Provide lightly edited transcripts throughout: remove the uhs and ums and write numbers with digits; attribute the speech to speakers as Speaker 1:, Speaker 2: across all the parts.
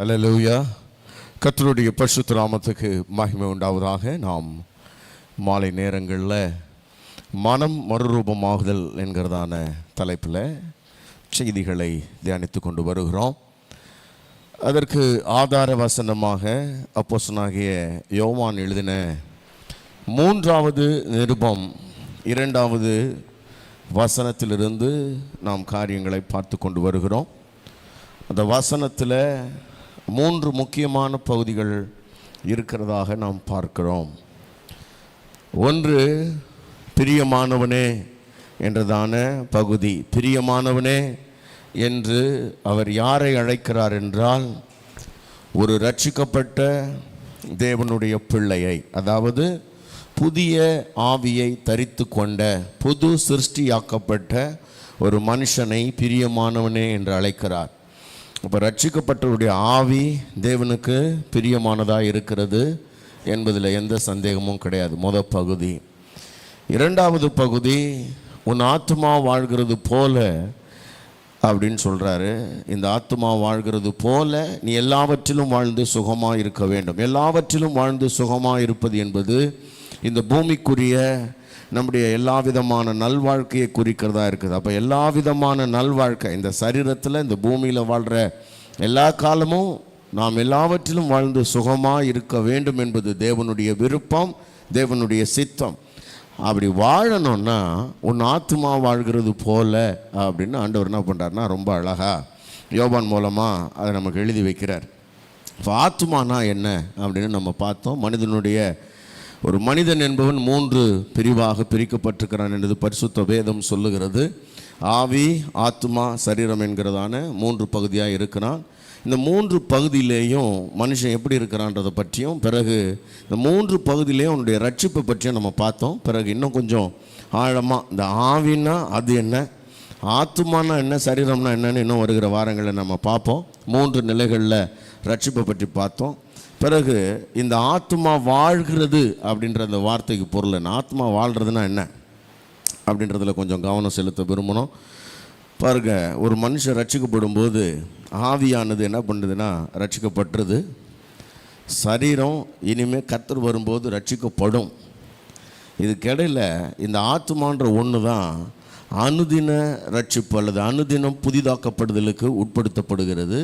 Speaker 1: அல்லேலூயா. கர்த்தருடைய பரிசுத்த நாமத்துக்கு மகிமை உண்டாவதாக. நாம் மாலை நேரங்களில் மனம் மறுரூபமாகுதல் என்கிறதான தலைப்பில் செய்திகளை தியானித்து கொண்டு வருகிறோம். அதற்கு ஆதார வசனமாக அப்போஸ்தலனாகிய யோவான் எழுதின 3வது நிருபம் 2வது வசனத்திலிருந்து நாம் காரியங்களை பார்த்து கொண்டு வருகிறோம். அந்த வசனத்தில் 3 முக்கியமான பகுதிகள் இருக்கிறதாக நாம் பார்க்கிறோம். ஒன்று, பிரியமானவனே என்றதான பகுதி. பிரியமானவனே என்று அவர் யாரை அழைக்கிறார் என்றால், ஒரு ரட்சிக்கப்பட்ட தேவனுடைய பிள்ளையை, அதாவது புதிய ஆவியை தரித்து கொண்ட புது சிருஷ்டியாக்கப்பட்ட ஒரு மனுஷனை பிரியமானவனே என்று அழைக்கிறார். இப்போ ரட்சிக்கப்பட்டவருடைய ஆவி தேவனுக்கு பிரியமானதாக இருக்கிறது என்பதில் எந்த சந்தேகமும் கிடையாது. முதல் பகுதி. 2வது பகுதி, உன் ஆத்துமா வாழ்கிறது போல அப்படின்னு சொல்கிறாரு. இந்த ஆத்துமா வாழ்கிறது போல நீ எல்லாவற்றிலும் வாழ்ந்து சுகமாக இருக்க வேண்டும். எல்லாவற்றிலும் வாழ்ந்து சுகமாக இருப்பது என்பது இந்த பூமிக்குரிய நம்முடைய எல்லா விதமான நல்வாழ்க்கையை குறிக்கிறதா இருக்குது. அப்போ எல்லா விதமான நல்வாழ்க்கை, இந்த சரீரத்தில் இந்த பூமியில் வாழ்கிற எல்லா காலமும் நாம் எல்லாவற்றிலும் வாழ்ந்து சுகமாக இருக்க வேண்டும் என்பது தேவனுடைய விருப்பம், தேவனுடைய சித்தம். அப்படி வாழணும்னா உன் ஆத்துமா வாழ்கிறது போல அப்படின்னு ஆண்டவர் என்ன பண்ணுறாருனா, ரொம்ப அழகாக யோவான் மூலமாக அதை நமக்கு எழுதி வைக்கிறார். இப்போ ஆத்துமானா என்ன அப்படின்னு நம்ம பார்த்தோம். ஒரு மனிதன் என்பவன் 3 பிரிவாக பிரிக்கப்பட்டிருக்கிறான் என்று பரிசுத்த வேதம் சொல்லுகிறது. ஆவி, ஆத்துமா, சரீரம் என்கிறதான 3 பகுதியாக இருக்கிறான். இந்த 3 பகுதியிலேயும் மனுஷன் எப்படி இருக்கிறான்றதை பற்றியும், பிறகு இந்த 3 பகுதியிலேயும் அவனுடைய ரட்சிப்பை பற்றியும் நம்ம பார்த்தோம். பிறகு இன்னும் கொஞ்சம் ஆழமாக இந்த ஆவின்னா அது என்ன, ஆத்துமானா என்ன, சரீரம்னா என்னன்னு இன்னும் வருகிற வாரங்களில் நம்ம பார்ப்போம். 3 நிலைகளில் ரட்சிப்பை பற்றி பார்த்தோம். பிறகு இந்த ஆத்மா வாழ்கிறது அப்படின்ற அந்த வார்த்தைக்கு பொருள் என்ன, ஆத்மா வாழ்கிறதுனா என்ன அப்படின்றதில் கொஞ்சம் கவனம் செலுத்த விரும்பணும். பாருங்க, ஒரு மனுஷன் ரட்சிக்கப்படும் போது ஆவியானது என்ன பண்ணுதுன்னா ரட்சிக்கப்பட்டுருது. சரீரம் இனிமேல் கர்த்தர் வரும்போது ரட்சிக்கப்படும். இதுக்கிடையில் இந்த ஆத்மான்ற ஒன்று தான் அனுதின ரட்சிப்பு அல்லது அனுதினம் புதிதாக்கப்படுதலுக்கு உட்படுத்தப்படுகிறது.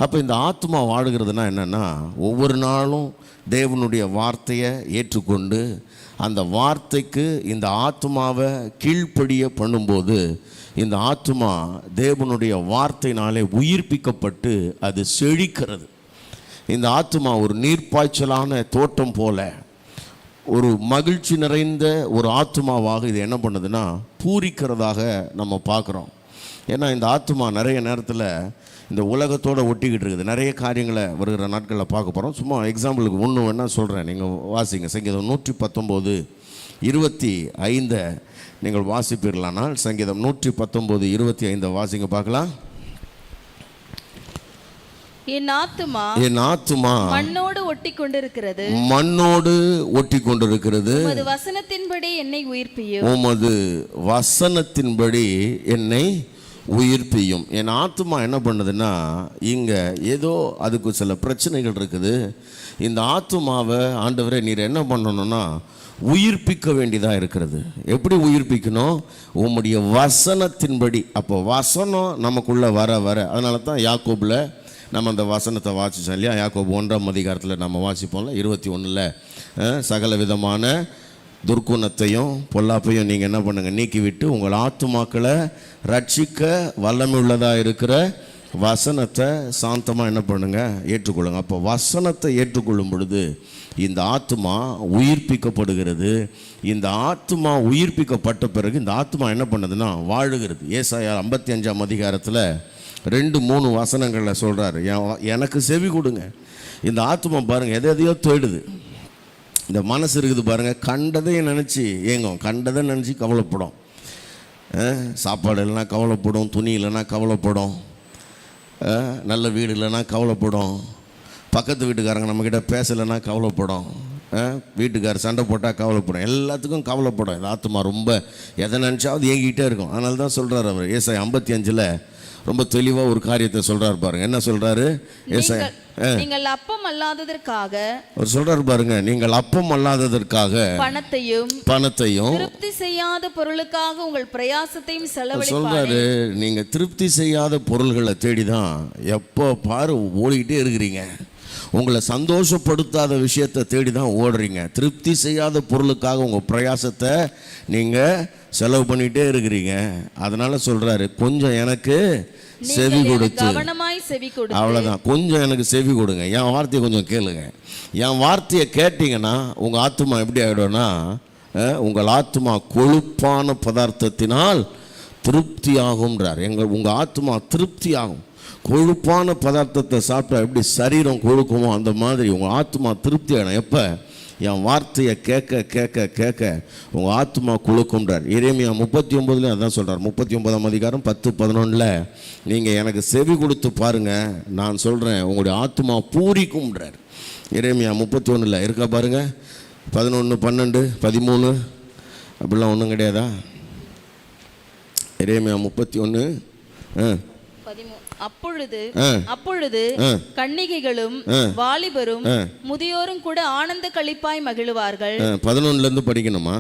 Speaker 1: அப்போ இந்த ஆத்மா வாழுகிறதுனா என்னென்னா, ஒவ்வொரு நாளும் தேவனுடைய வார்த்தையை ஏற்றுக்கொண்டு அந்த வார்த்தைக்கு இந்த ஆத்மாவை கீழ்ப்படிய பண்ணும்போது இந்த ஆத்மா தேவனுடைய வார்த்தையினாலே உயிர்ப்பிக்கப்பட்டு அது செழிக்கிறது. இந்த ஆத்மா ஒரு நீர்ப்பாய்ச்சலான தோட்டம் போல ஒரு மகிழ்ச்சி நிறைந்த ஒரு ஆத்மாவாக இது என்ன பண்ணுதுன்னா பூரிக்கிறதாக நம்ம பார்க்குறோம். ஏன்னா இந்த ஆத்மா நிறைய நேரத்தில் இந்த உலகத்தோடு ஒட்டிக்கிட்டு இருக்குது. நிறைய காரியங்களை வருகிற நாட்களில் பார்க்க போகிறோம். சும்மா எக்ஸாம்பிளுக்கு ஒன்று வேணால் சொல்கிறேன், நீங்கள் வாசிங்க. சங்கீதம் 119:25 நீங்கள் வாசிப்பீர்களானால், சங்கீதம் 119:25 வாசிங்க பார்க்கலாம்.
Speaker 2: என் ஆத்துமா மண்ணோடு ஒட்டி கொண்டிருக்கிறது, உமது வசனத்தின்படி என்னை உயிர்ப்பியும், உமது
Speaker 1: வசனத்தின்படி என்னை உயிர்ப்பியும். என் ஆத்மா என்ன பண்ணுதுன்னா, இங்கே ஏதோ அதுக்கு சில பிரச்சனைகள் இருக்குது. இந்த ஆத்மாவை ஆண்டவரே நீர் என்ன பண்ணணும்னா உயிர்ப்பிக்க வேண்டியதாக இருக்கிறது. எப்படி உயிர்ப்பிக்கணும்? உம்முடைய வசனத்தின்படி. அப்போ வசனம் நமக்குள்ளே வர அதனால தான் யாக்கோபில் நம்ம அந்த வசனத்தை வாசித்தோம் இல்லையா? யாக்கோபு 1ஆம் அதிகாரத்தில் நம்ம வாசிப்போம்ல, 21 சகல விதமான துர்க்குணத்தையும் பொல்லாப்பையும் நீங்கள் என்ன பண்ணுங்கள், நீக்கிவிட்டு உங்கள் ஆத்துமாக்களை ரட்சிக்க வல்லமை உள்ளதாக இருக்கிற வசனத்தை சாந்தமாக என்ன பண்ணுங்கள், ஏற்றுக்கொள்ளுங்க. அப்போ வசனத்தை ஏற்றுக்கொள்ளும் பொழுது இந்த ஆத்மா உயிர்ப்பிக்கப்படுகிறது. இந்த ஆத்மா உயிர்ப்பிக்கப்பட்ட பிறகு இந்த ஆத்மா என்ன பண்ணுதுன்னா வாழுகிறது. ஏசாயா 55ஆம் அதிகாரத்தில் 2-3 வசனங்களில் சொல்கிறாரு, எனக்கு செவி கொடுங்க. இந்த ஆத்மா பாருங்கள் எதையோ தேடுது. இந்த மனசு இருக்குது பாருங்கள், கண்டதையும் நினச்சி ஏங்கும், கண்டதை நினச்சி கவலைப்படும். சாப்பாடு இல்லைனா கவலைப்படும், துணி இல்லைனா கவலைப்படும், நல்ல வீடு இல்லைனா கவலைப்படும், பக்கத்து வீட்டுக்காரங்க நம்மக்கிட்ட பேசலைன்னா கவலைப்படும், வீட்டுக்காரர் சண்டை போட்டால் கவலைப்படும், எல்லாத்துக்கும் கவலைப்படும். இந்த ஆத்மா ரொம்ப எதை நினச்சாவது ஏங்கிக்கிட்டே இருக்கும். அதனால தான் சொல்கிறார் அவர் ஏசாயா 55 ரொம்ப தெளிவா ஒரு காரியத்தை சொல்றாரு பாருங்க. என்ன சொல்றாரு?
Speaker 2: நீங்கள் அப்பம் அல்லாததற்காக,
Speaker 1: அவர் சொல்றாரு பாருங்க, நீங்கள் அப்பம் அல்லாததற்காக பணத்தையும்
Speaker 2: திருப்தி செய்யாத பொருளுக்காக உங்கள் பிரயாசத்தையும் செலவழிப்பானே.
Speaker 1: சொல்றாரு, நீங்க திருப்தி செய்யாத பொருள்களை தேடிதான் எப்போ பாரு ஓடிக்கிட்டே இருக்கிறீங்க. உங்களை சந்தோஷப்படுத்தாத விஷயத்தை தேடி தான் ஓடுறீங்க. திருப்தி செய்யாத பொருளுக்காக உங்கள் பிரயாசத்தை நீங்கள் செலவு பண்ணிகிட்டே இருக்கிறீங்க. அதனால சொல்கிறாரு, கொஞ்சம் எனக்கு செவி கொடுத்து, அவ்வளோதான், கொஞ்சம் எனக்கு செவி கொடுங்க, என் வார்த்தையை கொஞ்சம் கேளுங்க. என் வார்த்தையை கேட்டிங்கன்னா உங்கள் ஆத்துமா எப்படி ஆகிடும்னா, உங்கள் ஆத்துமா கொழுப்பான பதார்த்தத்தினால் திருப்தி ஆகும்ன்றார். உங்கள் ஆத்துமா திருப்தி ஆகும். கொழுப்பான பதார்த்தத்தை சாப்பிட்டா எப்படி சரீரம் கொழுக்குமோ அந்த மாதிரி உங்கள் ஆத்மா திருப்தி ஆகணும். எப்போ? என் வார்த்தையை கேட்க கேட்க கேட்க உங்கள் ஆத்மா கொழுக்கும்ன்றார். எரேமியா 39 அதான் சொல்கிறார். 39ஆம் அதிகாரம் 10-11 நீங்கள் எனக்கு செவி கொடுத்து பாருங்கள், நான் சொல்கிறேன், உங்களுடைய ஆத்மா பூரிக்கும்ன்றார். எரேமியா 31 இருக்கா பாருங்க. 11, 12, 13 அப்படிலாம் ஒன்றும் கிடையாதா? எரேமியா 31
Speaker 2: அப்பொழுது கன்னிகைகளும் வாலிபரும் முதியோரும் கூட ஆனந்த களிப்பாய் மகிழுவார்கள்.
Speaker 1: 11 படிக்கணுமா?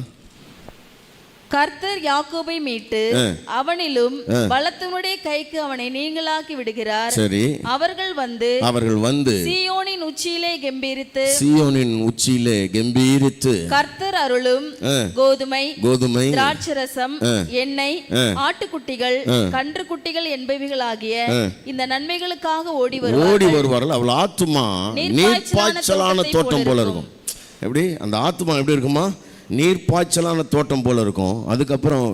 Speaker 2: கர்த்தர் யாக்கோபை மீட்டு அவனிலும் பலத்தனுடைய கைக்கு அவனை நீங்களாக்கி விடுகிறார். சரி, அவர்கள் வந்து சீயோனின் உச்சியிலே கெம்பீரித்து கர்த்தர் அருளும் கோதுமை திராட்சரசம் எண்ணெய் ஆட்டுக்குட்டிகள் கன்றுக்குட்டிகள் என்பவைகளாகிய இந்த நன்மைகளுக்காக ஓடி
Speaker 1: வருவார்கள். அவள் ஆத்துமா நீர்ப்பாய்ச்சலான தோட்டம் போல இருக்கும். எப்படி அந்த ஆத்துமா எப்படி இருக்குமா? நீர்ப்பாய்ச்சலான தோட்டம் போல இருக்கும். அதுக்கப்புறம்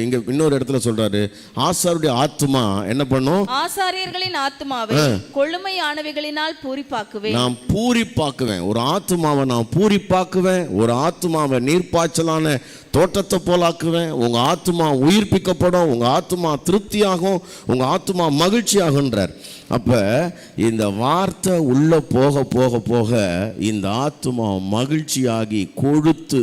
Speaker 1: இங்க இன்னொரு இடத்துல சொல்றாரு, ஆசாருடைய ஆத்துமா என்ன பண்ணும்?
Speaker 2: ஆசாரியர்களின் ஆத்துமாவை கொழுமையானவைகளினால் பூரிப்பாக்குவேன்.
Speaker 1: நான் பூரிப்பாக்குவேன். ஒரு ஆத்துமாவை நான் பூரிப்பாக்குவேன். ஒரு ஆத்துமாவை நீர்ப்பாய்ச்சலான தோட்டத்தை போலாக்குவேன். உங்க ஆத்துமா உயிர்ப்பிக்கப்படும். உங்க ஆத்துமா திருப்தியாகும். உங்க ஆத்துமா மகிழ்ச்சியாகுன்றார். அப்ப இந்த வார்த்தை உள்ள போக போக போக இந்த ஆத்துமா மகிழ்ச்சியாகி கொழுத்து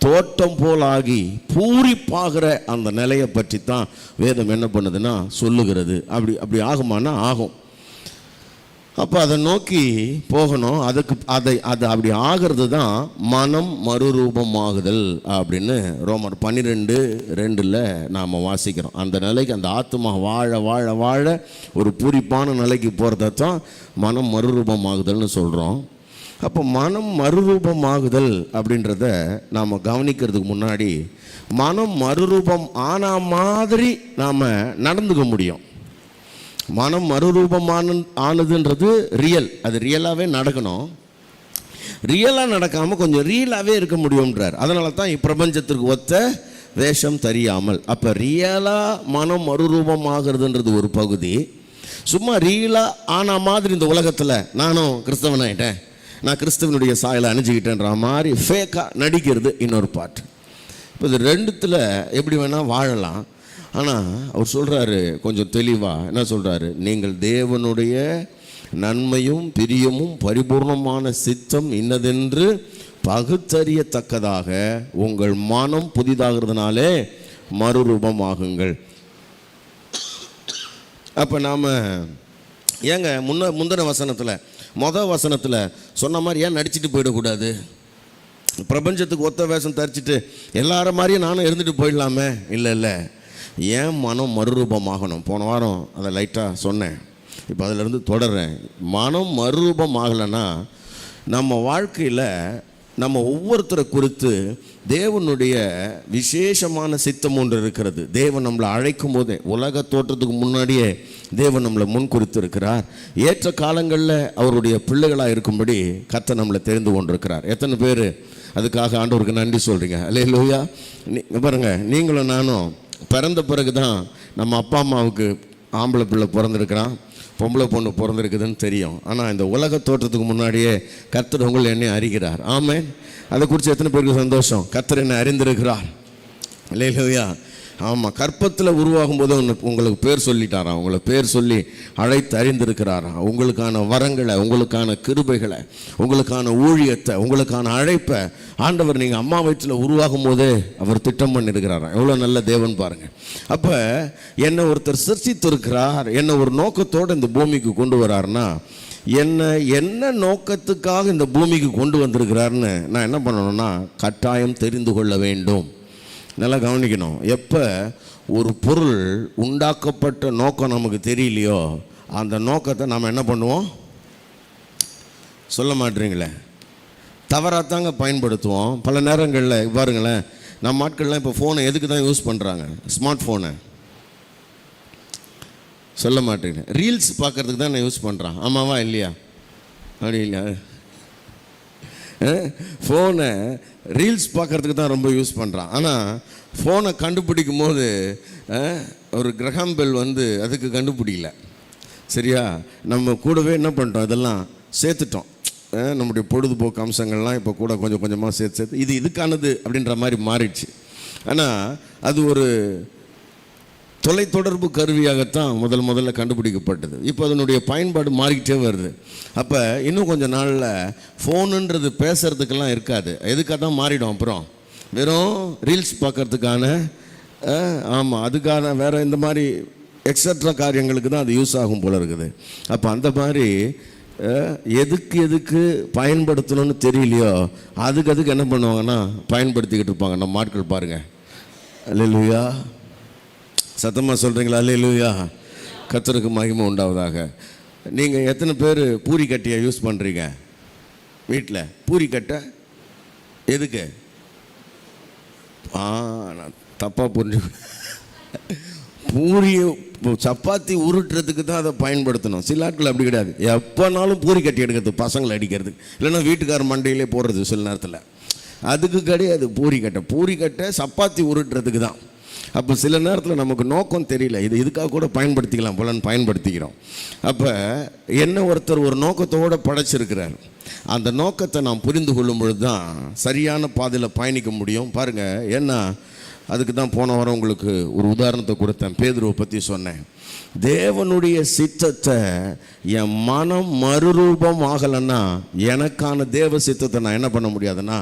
Speaker 1: தோட்டம் போலாகி பூரிப்பாகிற அந்த நிலையை பற்றி தான் வேதம் என்ன பண்ணுதுன்னா சொல்லுகிறது. அப்படி ஆகுமானா ஆகும். அப்போ அதை நோக்கி போகணும். அது அப்படி ஆகிறது தான் மனம் மறுரூபமாகுதல் அப்படின்னு ரோமர் 12:2 நாம் வாசிக்கிறோம். அந்த நிலைக்கு அந்த ஆத்மா வாழ வாழ வாழ ஒரு பூரிப்பான நிலைக்கு போகிறத தான் மனம் மறுரூபமாகுதல்னு சொல்கிறோம். அப்போ மனம் மறுரூபமாகுதல் அப்படின்றத நாம் கவனிக்கிறதுக்கு முன்னாடி மனம் மறுரூபம் ஆன மாதிரி நாம் நடந்துக்க முடியும். மனம் ஆனதுன்றது ரியல். அது ரியலாகவே நடக்கணும். ரியலாக நடக்காமல் கொஞ்சம் ரியலாகவே இருக்க முடியும்ன்றார். அதனால தான் இப்பிரபஞ்சத்திற்கு ஒத்த வேஷம் தெரியாமல். அப்போ ரியலாக மனம் மறுரூபமாகிறதுன்றது ஒரு பகுதி. சும்மா ரியலாக ஆன மாதிரி இந்த உலகத்தில் நானும் கிறிஸ்தவனாயிட்டேன், நான் கிறிஸ்தவனுடைய சாயலை அணிஞ்சிக்கிட்டேன்ற மாதிரி ஃபேக்காக நடிக்கிறது இன்னொரு பாட்டு. இப்போ இது ரெண்டுத்தில் எப்படி வேணால் வாழலாம். ஆனால் அவர் சொல்கிறாரு கொஞ்சம் தெளிவாக, என்ன சொல்கிறாரு? நீங்கள் தேவனுடைய நன்மையும் பிரியமும் பரிபூர்ணமான சித்தம் இன்னதென்று பகுத்தறியத்தக்கதாக உங்கள் மனம் புதிதாகிறதுனாலே மறுரூபமாகுங்கள். அப்போ நாம் ஏங்க முந்தின வசனத்தில் மொதல் வசனத்தில் சொன்ன மாதிரி ஏன் நடிச்சுட்டு போயிடக்கூடாது? பிரபஞ்சத்துக்கு ஒத்த வேஷம் தரிச்சிட்டு எல்லார மாதிரியும் நானும் இருந்துட்டு போயிடலாமே? இல்லை, ஏன் மனம் மறுரூபமாகணும்? போன வாரம் அதை லைட்டாக சொன்னேன், இப்போ அதிலிருந்து தொடர்றேன். மனம் மறுரூபமாகலைன்னா நம்ம வாழ்க்கையில் நம்ம ஒவ்வொருத்தரை குறித்து தேவனுடைய விசேஷமான சித்தம் ஒன்று இருக்கிறது. தேவன் நம்மளை அழைக்கும் போதே, உலக தோற்றத்துக்கு முன்னாடியே தேவன் நம்மளை முன் குறித்து இருக்கிறார். ஏற்ற காலங்களில் அவருடைய பிள்ளைகளாக இருக்கும்படி கர்த்தர் நம்மளை தெரிந்து கொண்டிருக்கிறார். எத்தனை பேர் அதுக்காக ஆண்டவருக்கு நன்றி சொல்கிறீங்க? அல்லேலூயா. பாருங்க, நீங்களும் நானும் பிறந்த பிறகு தான் நம்ம அப்பா அம்மாவுக்கு ஆம்பளை பிள்ளை பிறந்திருக்கிறான், பொம்பளை பொண்ணு பிறந்திருக்குதுன்னு தெரியும். ஆனால் இந்த உலக தோற்றத்துக்கு முன்னாடியே கர்த்தர் உங்களை என்னை அறிகிறார். ஆமென். அதை குறித்து எத்தனை பேருக்கு சந்தோஷம்? கர்த்தர் என்னை அறிந்திருக்கிறார். அல்லேலூயா. ஆமாம், கற்பத்தில் உருவாகும் போது உங்களுக்கு பேர் சொல்லிட்டாராம், உங்களை பேர் சொல்லி அழைத்து அறிந்திருக்கிறாராம். உங்களுக்கான வரங்களை, உங்களுக்கான கிருபைகளை, உங்களுக்கான ஊழியத்தை, உங்களுக்கான அழைப்பை ஆண்டவர் நீங்கள் அம்மா வயிற்றில் உருவாகும் போதே அவர் திட்டம் பண்ணியிருக்கிறாராம். எவ்வளோ நல்ல தேவன் பாருங்கள். அப்போ என்னை ஒருத்தர் சிருஷ்டித்திருக்கிறார், என்னை ஒரு நோக்கத்தோடு இந்த பூமிக்கு கொண்டு வராருன்னா, என்ன நோக்கத்துக்காக இந்த பூமிக்கு கொண்டு வந்திருக்கிறாருன்னு நான் என்ன பண்ணணும்னா கட்டாயம் தெரிந்து கொள்ள வேண்டும். நல்லா கவனிக்கணும். எப்போ ஒரு பொருள் உண்டாக்கப்பட்ட நோக்கம் நமக்கு தெரியலையோ அந்த நோக்கத்தை நாம் என்ன பண்ணுவோம்? சொல்ல மாட்டீங்களே, தவறாத்தாங்க பயன்படுத்துவோம். பல நேரங்களில் பாருங்களேன், நம்ம ஆட்கள்லாம் இப்போ ஃபோனை எதுக்கு தான் யூஸ் பண்ணுறாங்க? ஸ்மார்ட் ஃபோனை சொல்ல மாட்டேங்க, ரீல்ஸ் பார்க்குறதுக்கு தான் நான் யூஸ் பண்ணுறான். ஆமாவா இல்லையா? அப்படி இல்லையா? ஃபோனை ரீல்ஸ் பார்க்குறதுக்கு தான் ரொம்ப யூஸ் பண்ணுறான். ஆனால் ஃபோனை கண்டுபிடிக்கும் போது ஒரு கிரஹாம் பெல் அதுக்கு கண்டுபிடிக்கல. சரியா? நம்ம கூடவே என்ன பண்ணிட்டோம், இதெல்லாம் சேர்த்துட்டோம். நம்முடைய பொழுதுபோக்கு அம்சங்கள்லாம் இப்போ கூட கொஞ்சம் கொஞ்சமாக சேர்த்து இது இதுக்கானது அப்படின்ற மாதிரி மாறிடுச்சு. ஆனால் அது ஒரு தொலைத்தொடர்பு கருவியாகத்தான் முதல்ல கண்டுபிடிக்கப்பட்டது. இப்போ அதனுடைய பயன்பாடு மாறிக்கிட்டே வருது. அப்போ இன்னும் கொஞ்சம் நாளில் ஃபோனுன்றது பேசுகிறதுக்கெல்லாம் இருக்காது. எதுக்காக தான் மாறிடும்? அப்புறம் வெறும் ரீல்ஸ் பார்க்கறதுக்கான, ஆமாம், அதுக்கான வேறு இந்த மாதிரி எக்ஸட்ரா காரியங்களுக்கு தான் அது யூஸ் ஆகும் போல இருக்குது. அப்போ அந்த மாதிரி எதுக்கு பயன்படுத்தணும்னு தெரியலையோ அதுக்கு என்ன பண்ணுவாங்கன்னா பயன்படுத்திக்கிட்டு இருப்பாங்க. நம்ம ஆட்கள் பாருங்கள். அல்லேலூயா, சத்தமாக சொல்கிறீங்களா? அல்லேலூயா, கர்த்தருக்கு மகிமை உண்டாவதாக. நீங்கள் எத்தனை பேர் பூரி கட்டியை யூஸ் பண்ணுறீங்க வீட்டில்? பூரி கட்டை எதுக்கு? நான் தப்பாக புரிஞ்சு, பூரியை சப்பாத்தி உருட்டுறதுக்கு தான் அதை பயன்படுத்தணும். சில ஆட்கள் அப்படி கிடையாது, எப்போனாலும் பூரி கட்டி எடுக்கிறது, பசங்களை அடிக்கிறதுக்கு, இல்லைன்னா வீட்டுக்கார மண்டையிலே போடுறது சில நேரத்தில். அதுக்கு கிடையாது பூரி கட்டை சப்பாத்தி உருட்டுறதுக்கு தான். அப்போ சில நேரத்தில் நமக்கு நோக்கம் தெரியல, இதுக்காக கூட பயன்படுத்திக்கலாம் போலன்னு பயன்படுத்திக்கிறோம். அப்போ என்ன ஒருத்தர் ஒரு நோக்கத்தோடு படைச்சிருக்கிறார், அந்த நோக்கத்தை நாம் புரிந்து கொள்ளும் பொழுது தான் சரியான பாதையில் பயணிக்க முடியும். பாருங்கள், ஏன்னா அதுக்கு தான் போன வாரம் உங்களுக்கு ஒரு உதாரணத்தை கொடுத்தேன், பேதுருவை பற்றி சொன்னேன். தேவனுடைய சித்தத்தை என் மனம் மறுரூபம் ஆகலைன்னா எனக்கான தேவ சித்தத்தை நான் என்ன பண்ண முடியாதுன்னா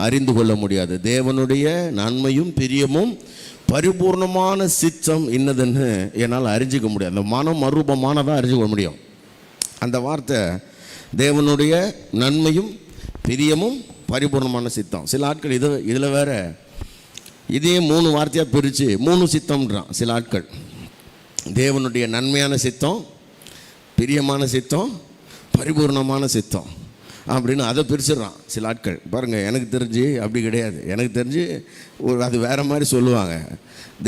Speaker 1: அறிந்து கொள்ள முடியாது. தேவனுடைய நன்மையும் பிரியமும் பரிபூர்ணமான சித்தம் இன்னதுன்னு என்னால் அறிஞ்சிக்க முடியாது. அந்த மனம் மறுரூபமானதான் அறிஞ்சிக்க முடியும். அந்த வார்த்தை தேவனுடைய நன்மையும் பிரியமும் பரிபூர்ணமான சித்தம். சில ஆட்கள் இதில் வேற இதே 3 வார்த்தையாக பிரித்து 3 சித்தம்ன்றான் சில ஆட்கள். தேவனுடைய நன்மையான சித்தம், பிரியமான சித்தம், பரிபூர்ணமான சித்தம் அப்படின்னு அதை பிரிச்சிடுறான் சில ஆட்கள். பாருங்கள், எனக்கு தெரிஞ்சு அப்படி கிடையாது. எனக்கு தெரிஞ்சு அது வேறு மாதிரி சொல்லுவாங்க.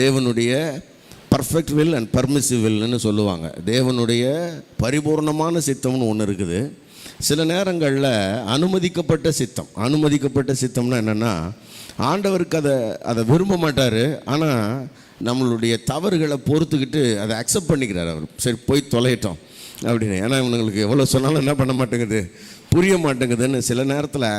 Speaker 1: தேவனுடைய பர்ஃபெக்ட் வில் அண்ட் பர்மிசிவ் வில்னு சொல்லுவாங்க. தேவனுடைய பரிபூர்ணமான சித்தம்னு ஒன்று இருக்குது. சில நேரங்களில் அனுமதிக்கப்பட்ட சித்தம்னா என்னென்னா, ஆண்டவருக்கு அதை விரும்ப மாட்டார், ஆனால் நம்மளுடைய தவறுகளை பொறுத்துக்கிட்டு அதை அக்செப்ட் பண்ணிக்கிறார். அவர் சரி போய் தொலையிட்டோம் அப்படின்னு. ஏன்னா இவங்களுக்கு எவ்வளோ சொன்னாலும் என்ன பண்ண மாட்டேங்குது, புரிய மாட்டேங்குதுன்னு சில நேரத்தில்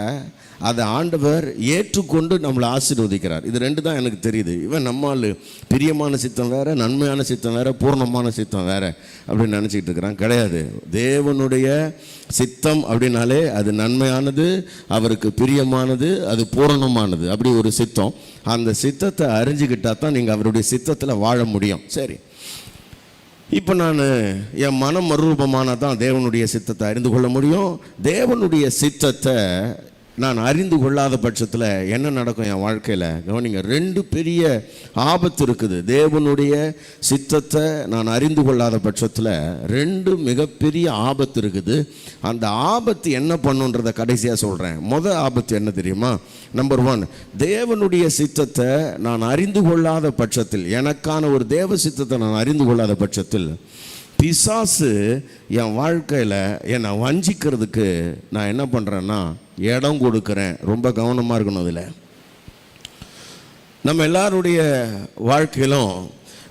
Speaker 1: அதை ஆண்டவர் ஏற்றுக்கொண்டு நம்மளை ஆசீர்வதிக்கிறார். இது 2 தான் எனக்கு தெரியுது. இவன் நம்மால் பிரியமான சித்தம் வேறு, நன்மையான சித்தம் வேறு, பூர்ணமான சித்தம் வேறு அப்படின்னு நினச்சிக்கிட்டு இருக்கிறான். கிடையாது. தேவனுடைய சித்தம் அப்படின்னாலே அது நன்மையானது, அவருக்கு பிரியமானது, அது பூரணமானது, அப்படி ஒரு சித்தம். அந்த சித்தத்தை அறிஞ்சிக்கிட்டால் தான் நீங்கள் அவருடைய சித்தத்தில் வாழ முடியும். சரி, இப்போ நான் என் மனம் மறுரூபமானால் தான் தேவனுடைய சித்தத்தை அறிந்து கொள்ள முடியும். தேவனுடைய சித்தத்தை நான் அறிந்து கொள்ளாத பட்சத்தில் என்ன நடக்கும் என் வாழ்க்கையில்? கவனிங்க, 2 பெரிய ஆபத்து இருக்குது. தேவனுடைய சித்தத்தை நான் அறிந்து கொள்ளாத பட்சத்தில் 2 மிகப்பெரிய ஆபத்து இருக்குது. அந்த ஆபத்து என்ன பண்ணுன்றதை கடைசியாக சொல்கிறேன். முதல் ஆபத்து என்ன தெரியுமா? நம்பர் 1, தேவனுடைய சித்தத்தை நான் அறிந்து கொள்ளாத பட்சத்தில், எனக்கான ஒரு தேவ சித்தத்தை நான் அறிந்து கொள்ளாத பட்சத்தில் பிசாசு என் வாழ்க்கையில் என்னை வஞ்சிக்கிறதுக்கு நான் என்ன பண்ணுறேன்னா இடம் கொடுக்குறேன். ரொம்ப கவனமாக இருக்கணும். அதில் நம்ம எல்லாருடைய வாழ்க்கையிலும்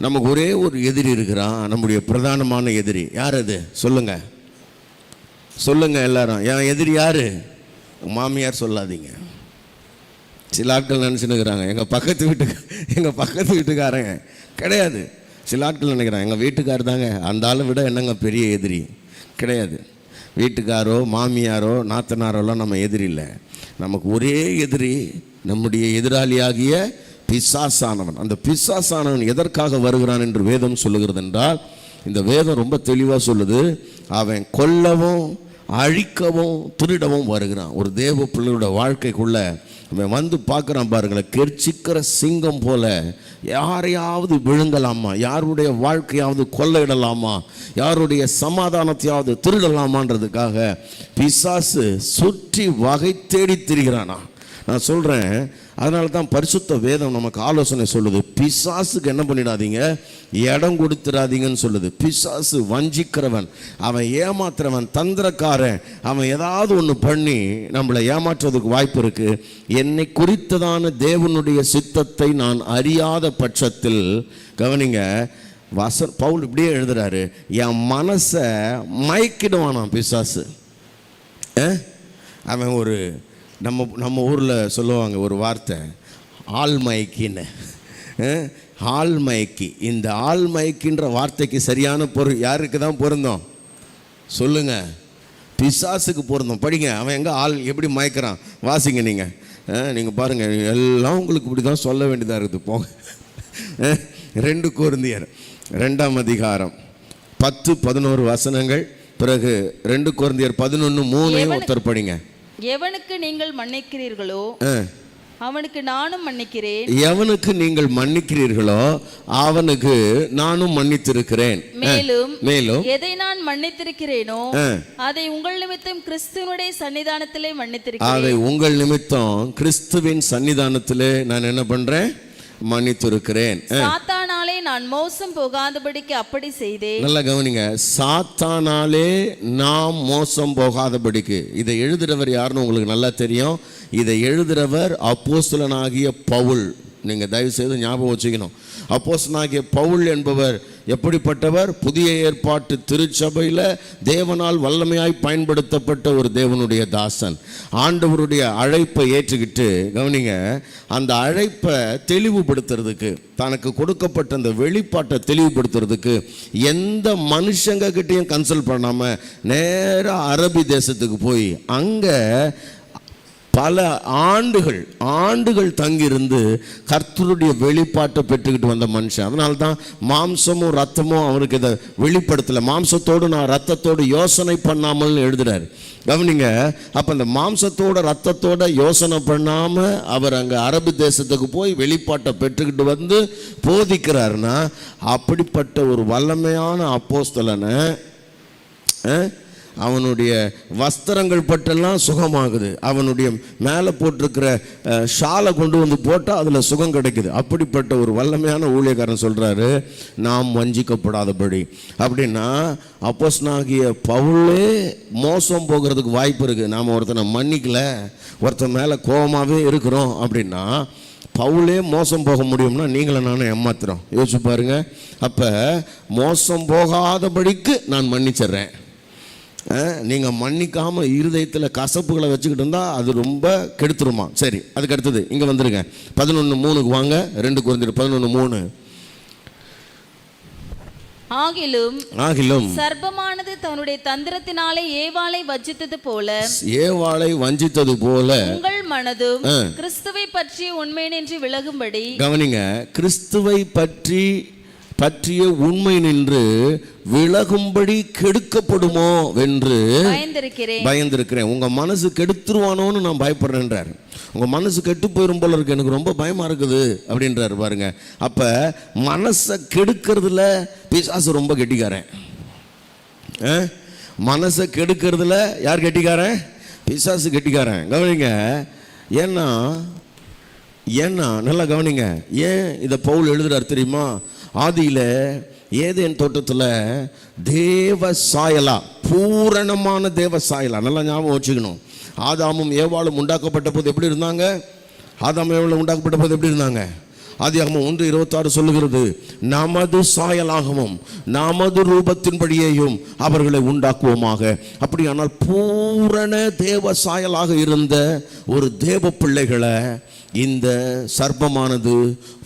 Speaker 1: நமக்கு ஒரே ஒரு எதிரி இருக்கிறான். நம்முடைய பிரதானமான எதிரி யார்? அது சொல்லுங்க எல்லாரும். என் எதிரி யாரு? மாமியார் சொல்லாதீங்க, சில ஆட்கள் நினச்சினுக்கிறாங்க எங்கள் பக்கத்து வீட்டுக்காரங்க கிடையாது. சில ஆட்கள் நினைக்கிறாங்க எங்கள் வீட்டுக்காரர் தாங்க அந்த ஆளை விட என்னங்க பெரிய எதிரி. கிடையாது. வீட்டுக்காரோ மாமியாரோ நாத்தனாரோலாம் நம்ம எதிரி இல்லை. நமக்கு ஒரே எதிரி நம்முடைய எதிராளியாகிய பிசாசானவன். அந்த பிசாசானவன் எதற்காக வருகிறான் என்று வேதம் சொல்லுகிறது என்றால், இந்த வேதம் ரொம்ப தெளிவாக சொல்லுது, அவன் கொல்லவும் அழிக்கவும் திருடவும் வருகிறான். ஒரு தேவ பிள்ளையோட வாழ்க்கைக்குள்ள அவன் வந்து பார்க்குறான் பாருங்களேன், கெர்ச்சிக்கிற சிங்கம் போல யாரையாவது விழுங்கலாமா, யாருடைய வாழ்க்கையாவது கொள்ளையிடலாமா, யாருடைய சமாதானத்தையாவது திருடலாமான்றதுக்காக பிசாசு சுற்றி வகை தேடி திரிகிறானா. நான் சொல்கிறேன், அதனால தான் பரிசுத்த வேதம் நமக்கு ஆலோசனை சொல்லுது, பிசாசுக்கு என்ன பண்ணிடாதீங்க, இடம் கொடுத்துடாதீங்கன்னு சொல்லுது. பிசாசு வஞ்சிக்கிறவன், அவன் ஏமாத்துறவன், தந்திரக்காரன். அவன் ஏதாவது ஒன்று பண்ணி நம்மளை ஏமாற்றுறதுக்கு வாய்ப்பு இருக்கு. என்னை குறித்ததான தேவனுடைய சித்தத்தை நான் அறியாத பட்சத்தில், கவனிங்க, பவுல் இப்படியே எழுதுறாரு, என் மனசை மயக்கிடுவானாம் பிசாசு. அவன் ஒரு நம்ம ஊரில் சொல்லுவாங்க ஒரு வார்த்தை, ஆள்மயக்கின்னு. ஆள்மயக்கி. இந்த ஆள்மயக்கின்ற வார்த்தைக்கு சரியான பொருள் யாருக்கு தான் பொருந்தோம் சொல்லுங்க? பிசாசுக்கு பொருந்தோம். படிங்க, அவன் எங்கே ஆள் எப்படி மயக்கிறான் வாசிங்க. நீங்கள் பாருங்கள், எல்லாம் உங்களுக்கு இப்படி தான் சொல்ல வேண்டியதாக இருக்குது. போங்க. 2 கொரிந்தியர் 2ஆம் அதிகாரம் 10-11 வசனங்கள். பிறகு 2 கொரிந்தியர் 11:3 ஒருத்தர் படிங்க.
Speaker 2: எவனுக்கு நீங்கள் மன்னிக்கிறீர்களோ அவனுக்கு நானும் மன்னிக்கிறேன்.
Speaker 1: எவனுக்கு நீங்கள் மன்னிக்கிறீர்களோ அவனுக்கு நானும் மன்னித்திருக்கிறேன். மேலும்
Speaker 2: எதை நான் மன்னித்திருக்கிறேனோ அதை உங்கள் நிமித்தம் கிறிஸ்துவனுடைய சன்னிதானத்திலே மன்னித்திருக்கிறேன்.
Speaker 1: அதை உங்கள் நிமித்தம் கிறிஸ்துவின் சன்னிதானத்திலே நான் என்ன பண்றேன்? மன்னித்திருக்கிறேன்.
Speaker 2: சாத்தானாலே நான் மோசம் போகாதபடிக்கு அப்படி செய்தேன்.
Speaker 1: நல்லா கவனிங்க, சாத்தானாலே நாம் மோசம் போகாதபடிக்கு. இதை எழுதுறவர் யாருன்னு உங்களுக்கு நல்லா தெரியும். இதை எழுதுறவர் அப்போஸ்தலனாகிய பவுல். நீங்கள் தயவு செய்து ஞாபகம் வச்சுக்கணும். அப்போஸ்தலனாகிய பவுல் என்பவர் எப்படிப்பட்டவர்? புதிய ஏற்பாட்டு திருச்சபையில் தேவனால் வல்லமையாய் பயன்படுத்தப்பட்ட ஒரு தேவனுடைய தாசன். ஆண்டவருடைய அழைப்பை ஏற்றுக்கிட்டு, கவனிங்க, அந்த அழைப்பை தெளிவுபடுத்துறதுக்கு, தனக்கு கொடுக்கப்பட்ட அந்த வெளிப்பாட்டை தெளிவுபடுத்துறதுக்கு எந்த மனுஷங்க கிட்டையும் கன்சல்ட் பண்ணாமல் நேராக அரபி தேசத்துக்கு போய் அங்கே பல ஆண்டுகள் தங்கியிருந்து கர்த்தருடைய வெளிப்பாட்டை பெற்றுக்கிட்டு வந்த மனுஷன். அதனால தான் மாம்சமும் ரத்தமும் அவருக்கு இதை வெளிப்படுத்தலை. மாம்சத்தோடு நான் ரத்தத்தோடு யோசனை பண்ணாமல் எழுதுறாரு. கவனிங்க, அப்போ அந்த மாம்சத்தோட ரத்தத்தோட யோசனை பண்ணாமல் அவர் அங்கே அரபு தேசத்துக்கு போய் வெளிப்பாட்டை பெற்றுக்கிட்டு வந்து போதிக்கிறாருன்னா, அப்படிப்பட்ட ஒரு வல்லமையான அப்போஸ்தலனை அவனுடைய வஸ்திரங்கள் பட்டெல்லாம் சுகமாகுது. அவனுடைய மேலே போட்டிருக்கிற ஷாலை கொண்டு வந்து போட்டால் அதில் சுகம் கிடைக்குது. அப்படிப்பட்ட ஒரு வல்லமையான ஊழியக்காரன் சொல்கிறாரு, நாம் வஞ்சிக்கப்படாதபடி. அப்படின்னா அப்போஸ்தலனாகிய பவுலே மோசம் போகிறதுக்கு வாய்ப்பு இருக்குது. நாம் ஒருத்தனை மன்னிக்கல, ஒருத்தன் மேலே கோபமாகவே இருக்கிறோம் அப்படின்னா பவுலே மோசம் போக முடியும்னா நீங்கள நானும் ஏமாத்துறோம். யோசிச்சு பாருங்க. அப்போ மோசம் போகாதபடிக்கு நான் மன்னிச்சிட்றேன். நீங்கள் மன்னிக்காமல் இருதயத்தில் கசப்புகளை வச்சுக்கிட்டு இருந்தால் அது ரொம்ப கெடுத்துருமா. சரி, அதுக்கு அடுத்தது இங்கே வந்துருங்க. 11:3 வாங்க. 2 கொரிந்தியர் 11:3.
Speaker 2: ஆகிலும் சர்ப்பமானது தன்னுடைய தந்திரத்தினாலே ஏவாளை வஞ்சித்தது போல உங்கள் மனதும் கிறிஸ்துவை பற்றி உண்மையின்றி விலகும்படி.
Speaker 1: கவனிங்க, கிறிஸ்துவை பற்றிய உண்மை நின்று விலகும்படி கெடுக்கப்படுமோ என்று பயந்திருக்கிறேன். உங்க மனசு கெடுத்துருவானோன்னு நான் பயப்படுறேன்றார். உங்க மனசு கெட்டு போயிரும் போல இருக்கு, எனக்கு ரொம்ப பயமா இருக்குது அப்படின்றாரு. பாருங்க, அப்ப மனசை கெடுக்கிறதுல பிசாசு ரொம்ப கெட்டிக்காரன். மனசை கெடுக்கிறதுல யார் கெட்டிக்காரன்? பிசாசு கெட்டிக்காரன். கவனிங்க, ஏன்னா நல்லா கவனிங்க. ஏன் இதை பவுல் எழுதுறாரு தெரியுமா? ஆதியில் ஏதேன் தோட்டத்தில் தேவ சாயலா, பூரணமான தேவ சாயலா, நல்லா ஞாபகம் வச்சுக்கணும். ஆதாமும் ஏவாளும் உண்டாக்கப்பட்ட போது எப்படி இருந்தாங்க? ஆதாம் ஏவாளும் உண்டாக்கப்பட்ட போது எப்படி இருந்தாங்க? ஆதியாகமம் 1:26 சொல்லுகிறது, நமது சாயலாகவும் நமது ரூபத்தின்படியேயும் அவர்களை உண்டாக்குவோமாக. அப்படியானால் பூரண தேவ சாயலாக இருந்த ஒரு தேவ பிள்ளைகளை இந்த சர்ப்பமானது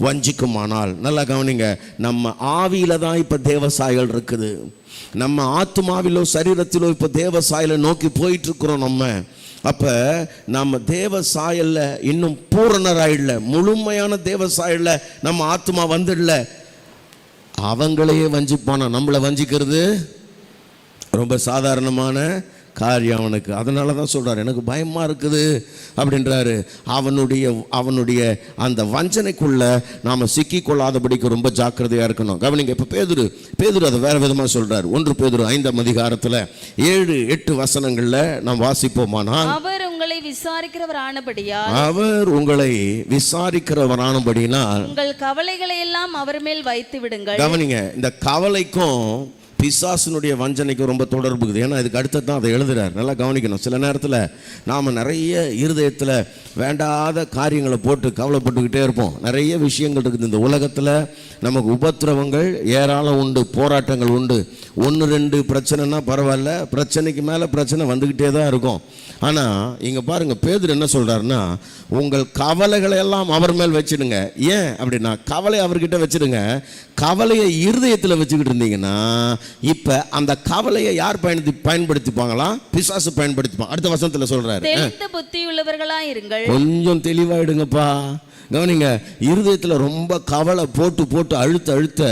Speaker 1: வஞ்சிக்குமானால், நல்லா கவனிங்க, நம்ம ஆவியில தான் இப்ப தேவ சாயல் இருக்குது. நம்ம ஆத்மாவிலோ சரீரத்திலோ இப்ப தேவ சாயலை நோக்கி போயிட்டு இருக்கிறோம். அப்ப நம்ம தேவ சாயல்ல இன்னும் பூரணராயிடல, முழுமையான தேவ சாயல்ல நம்ம ஆத்மா வந்துடல. அவங்களையே வஞ்சிப்பானா. நம்மளை வஞ்சிக்கிறது ரொம்ப சாதாரணமான காரியம் அவனுக்கு. அதனால தான் சொல்றாரு, எனக்கு பயமா இருக்குது அப்படின்றாரு. அவனுடைய அந்த வஞ்சனைக்குள்ள நாம சிக்கி கொள்ளாதபடிக்கு ரொம்ப ஜாக்கிரதையா இருக்கணும். கவனிங்க, இப்ப பேதுரு அதை வேற விதமா சொல்றாரு. 1 பேதுரு 5ஆம் அதிகாரத்துல 7-8 வசனங்கள்ல நாம் வாசிப்போமானால், அவர் உங்களை விசாரிக்கிறவரானபடியினால் உங்கள் கவலைகளை எல்லாம் அவர் மேல் வைத்து விடுங்கள். கவனிங்க, இந்த கவலைக்கும் பிசாசினுடைய வஞ்சனைக்கு ரொம்ப தொடர்பு இருக்குது. ஏன்னா இதுக்கு அடுத்து தான் அதை எழுதுறாரு. நல்லா கவனிக்கணும். சில நேரத்தில் நாம் நிறைய இருதயத்தில் வேண்டாத காரியங்களை போட்டு கவலைப்பட்டுக்கிட்டே இருப்போம். நிறைய விஷயங்கள் இருக்குது இந்த உலகத்தில். நமக்கு உபத்திரவங்கள் ஏராளம் உண்டு, போராட்டங்கள் உண்டு. 1-2 பிரச்சனைனா பரவாயில்ல, பிரச்சனைக்கு மேலே பிரச்சனை வந்துக்கிட்டே தான் இருக்கும். ஆனால் இங்கே பாருங்க, பேதுரு என்ன சொல்கிறாருன்னா, உங்கள் கவலைகளை எல்லாம் அவர் மேல் வச்சிடுங்க. ஏன் அப்படின்னா, கவலை அவர்கிட்ட வச்சிடுங்க. கவலையை இருதயத்தில் வச்சுக்கிட்டு இருந்தீங்கன்னா இப்ப அந்த கவலையை யார் பயன்படுத்திப்பாங்களா? பிசாசு பயன்படுத்திப்பான். அடுத்த வசனத்துல சொல்றாரு, புத்தி உள்ளவர்களா இருங்கள். கொஞ்சம் தெளிவாயிடுங்கப்பா. கவனிங்க, இருதயத்துல ரொம்ப கவலை போட்டு அழுத்த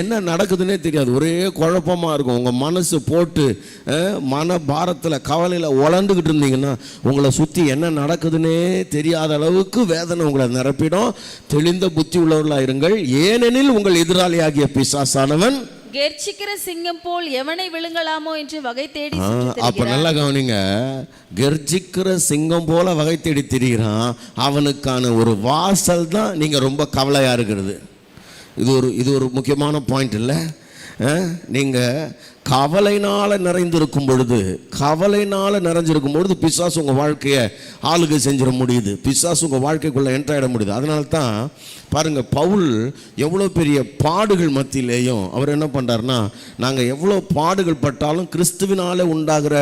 Speaker 1: என்ன நடக்குதுன்னே தெரியாது. ஒரே குழப்பமா இருக்கும். உங்க மனசு போட்டு மன பாரத்துல கவலையில உழந்துகிட்டு இருந்தீங்கன்னா உங்களை சுத்தி என்ன நடக்குதுன்னே தெரியாத அளவுக்கு வேதனை உங்களை நிரப்பிடும். தெளிந்த புத்தி உள்ளவர்களா இருங்கள், ஏனெனில் உங்கள் எதிராளியாகிய பிசாசானவன் கெர்ச்சிக்கிற சிங்கம் போல் எவனை விழுங்கலாமோ என்று வகை தேடி. அப்ப நல்லா கவனிங்க, கெர்ச்சிக்கிற சிங்கம் போல வகை தேடி திரிகிறான். அவனுக்கான ஒரு வாசல் தான் நீங்க ரொம்ப கவலையா இருக்கிறது. இது ஒரு முக்கியமான பாயிண்ட் இல்லை? நீங்க கவலைனால நிறைந்திருக்கும் பொழுது, பிசாசு உங்க வாழ்க்கையை ஆளுகை செஞ்சிட முடியுது. பிசாசு உங்க வாழ்க்கைக்குள்ள என்ட்ராயிட முடியுது. அதனால தான் பாருங்க, பவுல் எவ்வளோ பெரிய பாடுகள் மத்தியிலேயும் அவர் என்ன பண்றாருன்னா, நாங்கள் எவ்வளோ பாடுகள் பட்டாலும் கிறிஸ்துவினாலே உண்டாகிற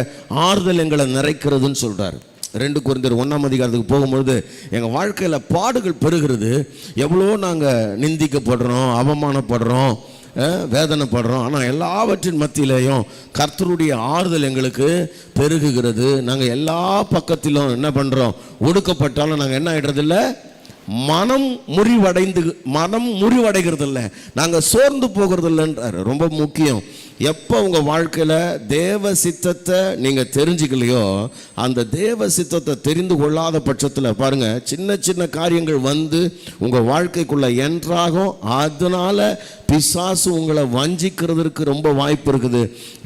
Speaker 1: ஆறுதல் எங்களை நிறைக்கிறதுன்னு சொல்றாரு. 2 கொரிந்தியர் 1ஆம் அதிகாரத்துக்கு போகும்பொழுது, எங்கள் வாழ்க்கையில் பாடுகள் பெருகிறது. எவ்வளோ நாங்கள் நிந்திக்கப்படுறோம், அவமானப்படுறோம், வேதனைப்படுறோம். ஆனால் எல்லாவற்றின் மத்தியிலேயும் கர்த்தருடைய ஆறுதல் எங்களுக்கு பெருகுகிறது. நாங்கள் எல்லா பக்கத்திலும் என்ன பண்ணுறோம், ஒடுக்கப்பட்டாலும் நாங்கள் என்ன ஆகிடுறதில்ல, மனம் முறிவடைகிறது இல்லை, நாங்கள் சோர்ந்து போகிறது இல்லைன்றார். ரொம்ப முக்கியம். எப்போ உங்கள் வாழ்க்கையில் தேவ சித்தத்தை நீங்கள் தெரிஞ்சுக்கலையோ, அந்த தேவ சித்தத்தை தெரிந்து கொள்ளாத பட்சத்தில் பாருங்க, சின்ன சின்ன காரியங்கள் வந்து உங்கள் வாழ்க்கைக்குள்ள என்ட்ராகும். அதனால பிசாசு உங்களை வஞ்சிக்கிறதுக்கு ரொம்ப வாய்ப்பு இருக்குது.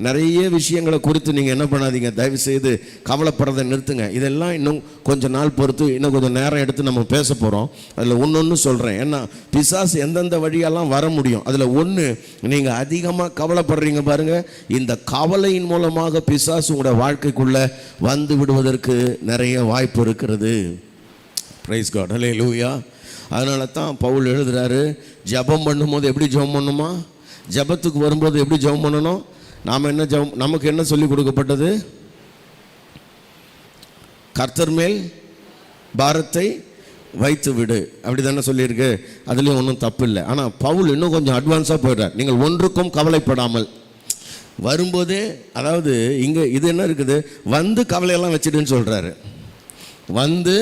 Speaker 1: நிறைய விஷயங்களை குறித்து நீங்கள் என்ன பண்ணாதீங்க, தயவு செய்து கவலைப்படுறதை நிறுத்துங்க. இதெல்லாம் இன்னும் கொஞ்சம் நாள் பொறுத்து, இன்னும் கொஞ்சம் நேரம் எடுத்து நம்ம பேச போகிறோம். அதில் ஒன்று சொல்கிறேன். ஏன்னா பிசாசு எந்தெந்த வழியெல்லாம் வர முடியும். அதில் ஒன்று, நீங்கள் அதிகமாக கவலைப்படுறீங்க பாருங்க, இந்த கவலையின் மூலமாக பிசாசு உங்களோட வாழ்க்கைக்குள்ள வந்து விடுவதற்கு நிறைய வாய்ப்பு இருக்கிறது. பிரைஸ் காட், ஹல்லேலூயா. அதனால தான் பவுல் எழுதுறாரு, ஜெபம் பண்ணும்போது எப்படி ஜெபம் பண்ணுமா, ஜெபத்துக்கு வரும்போது எப்படி ஜெபம் பண்ணணும். நமக்கு என்ன சொல்லி கொடுக்கப்பட்டது? கர்த்தர் மேல் பாரத்தை வைத்து விடு, அப்படி தானே சொல்லியிருக்கு. அதுலேயும் ஒன்றும் தப்பு இல்லை. ஆனால் பவுல் இன்னும் கொஞ்சம் அட்வான்ஸாக போயிடுறார். நீங்கள் ஒன்றுக்கும் கவலைப்படாமல் வரும்போதே, அதாவது இங்கே இது என்ன இருக்குது, வந்து கவலையெல்லாம் வச்சுடுன்னு சொல்கிறாரு. வந்து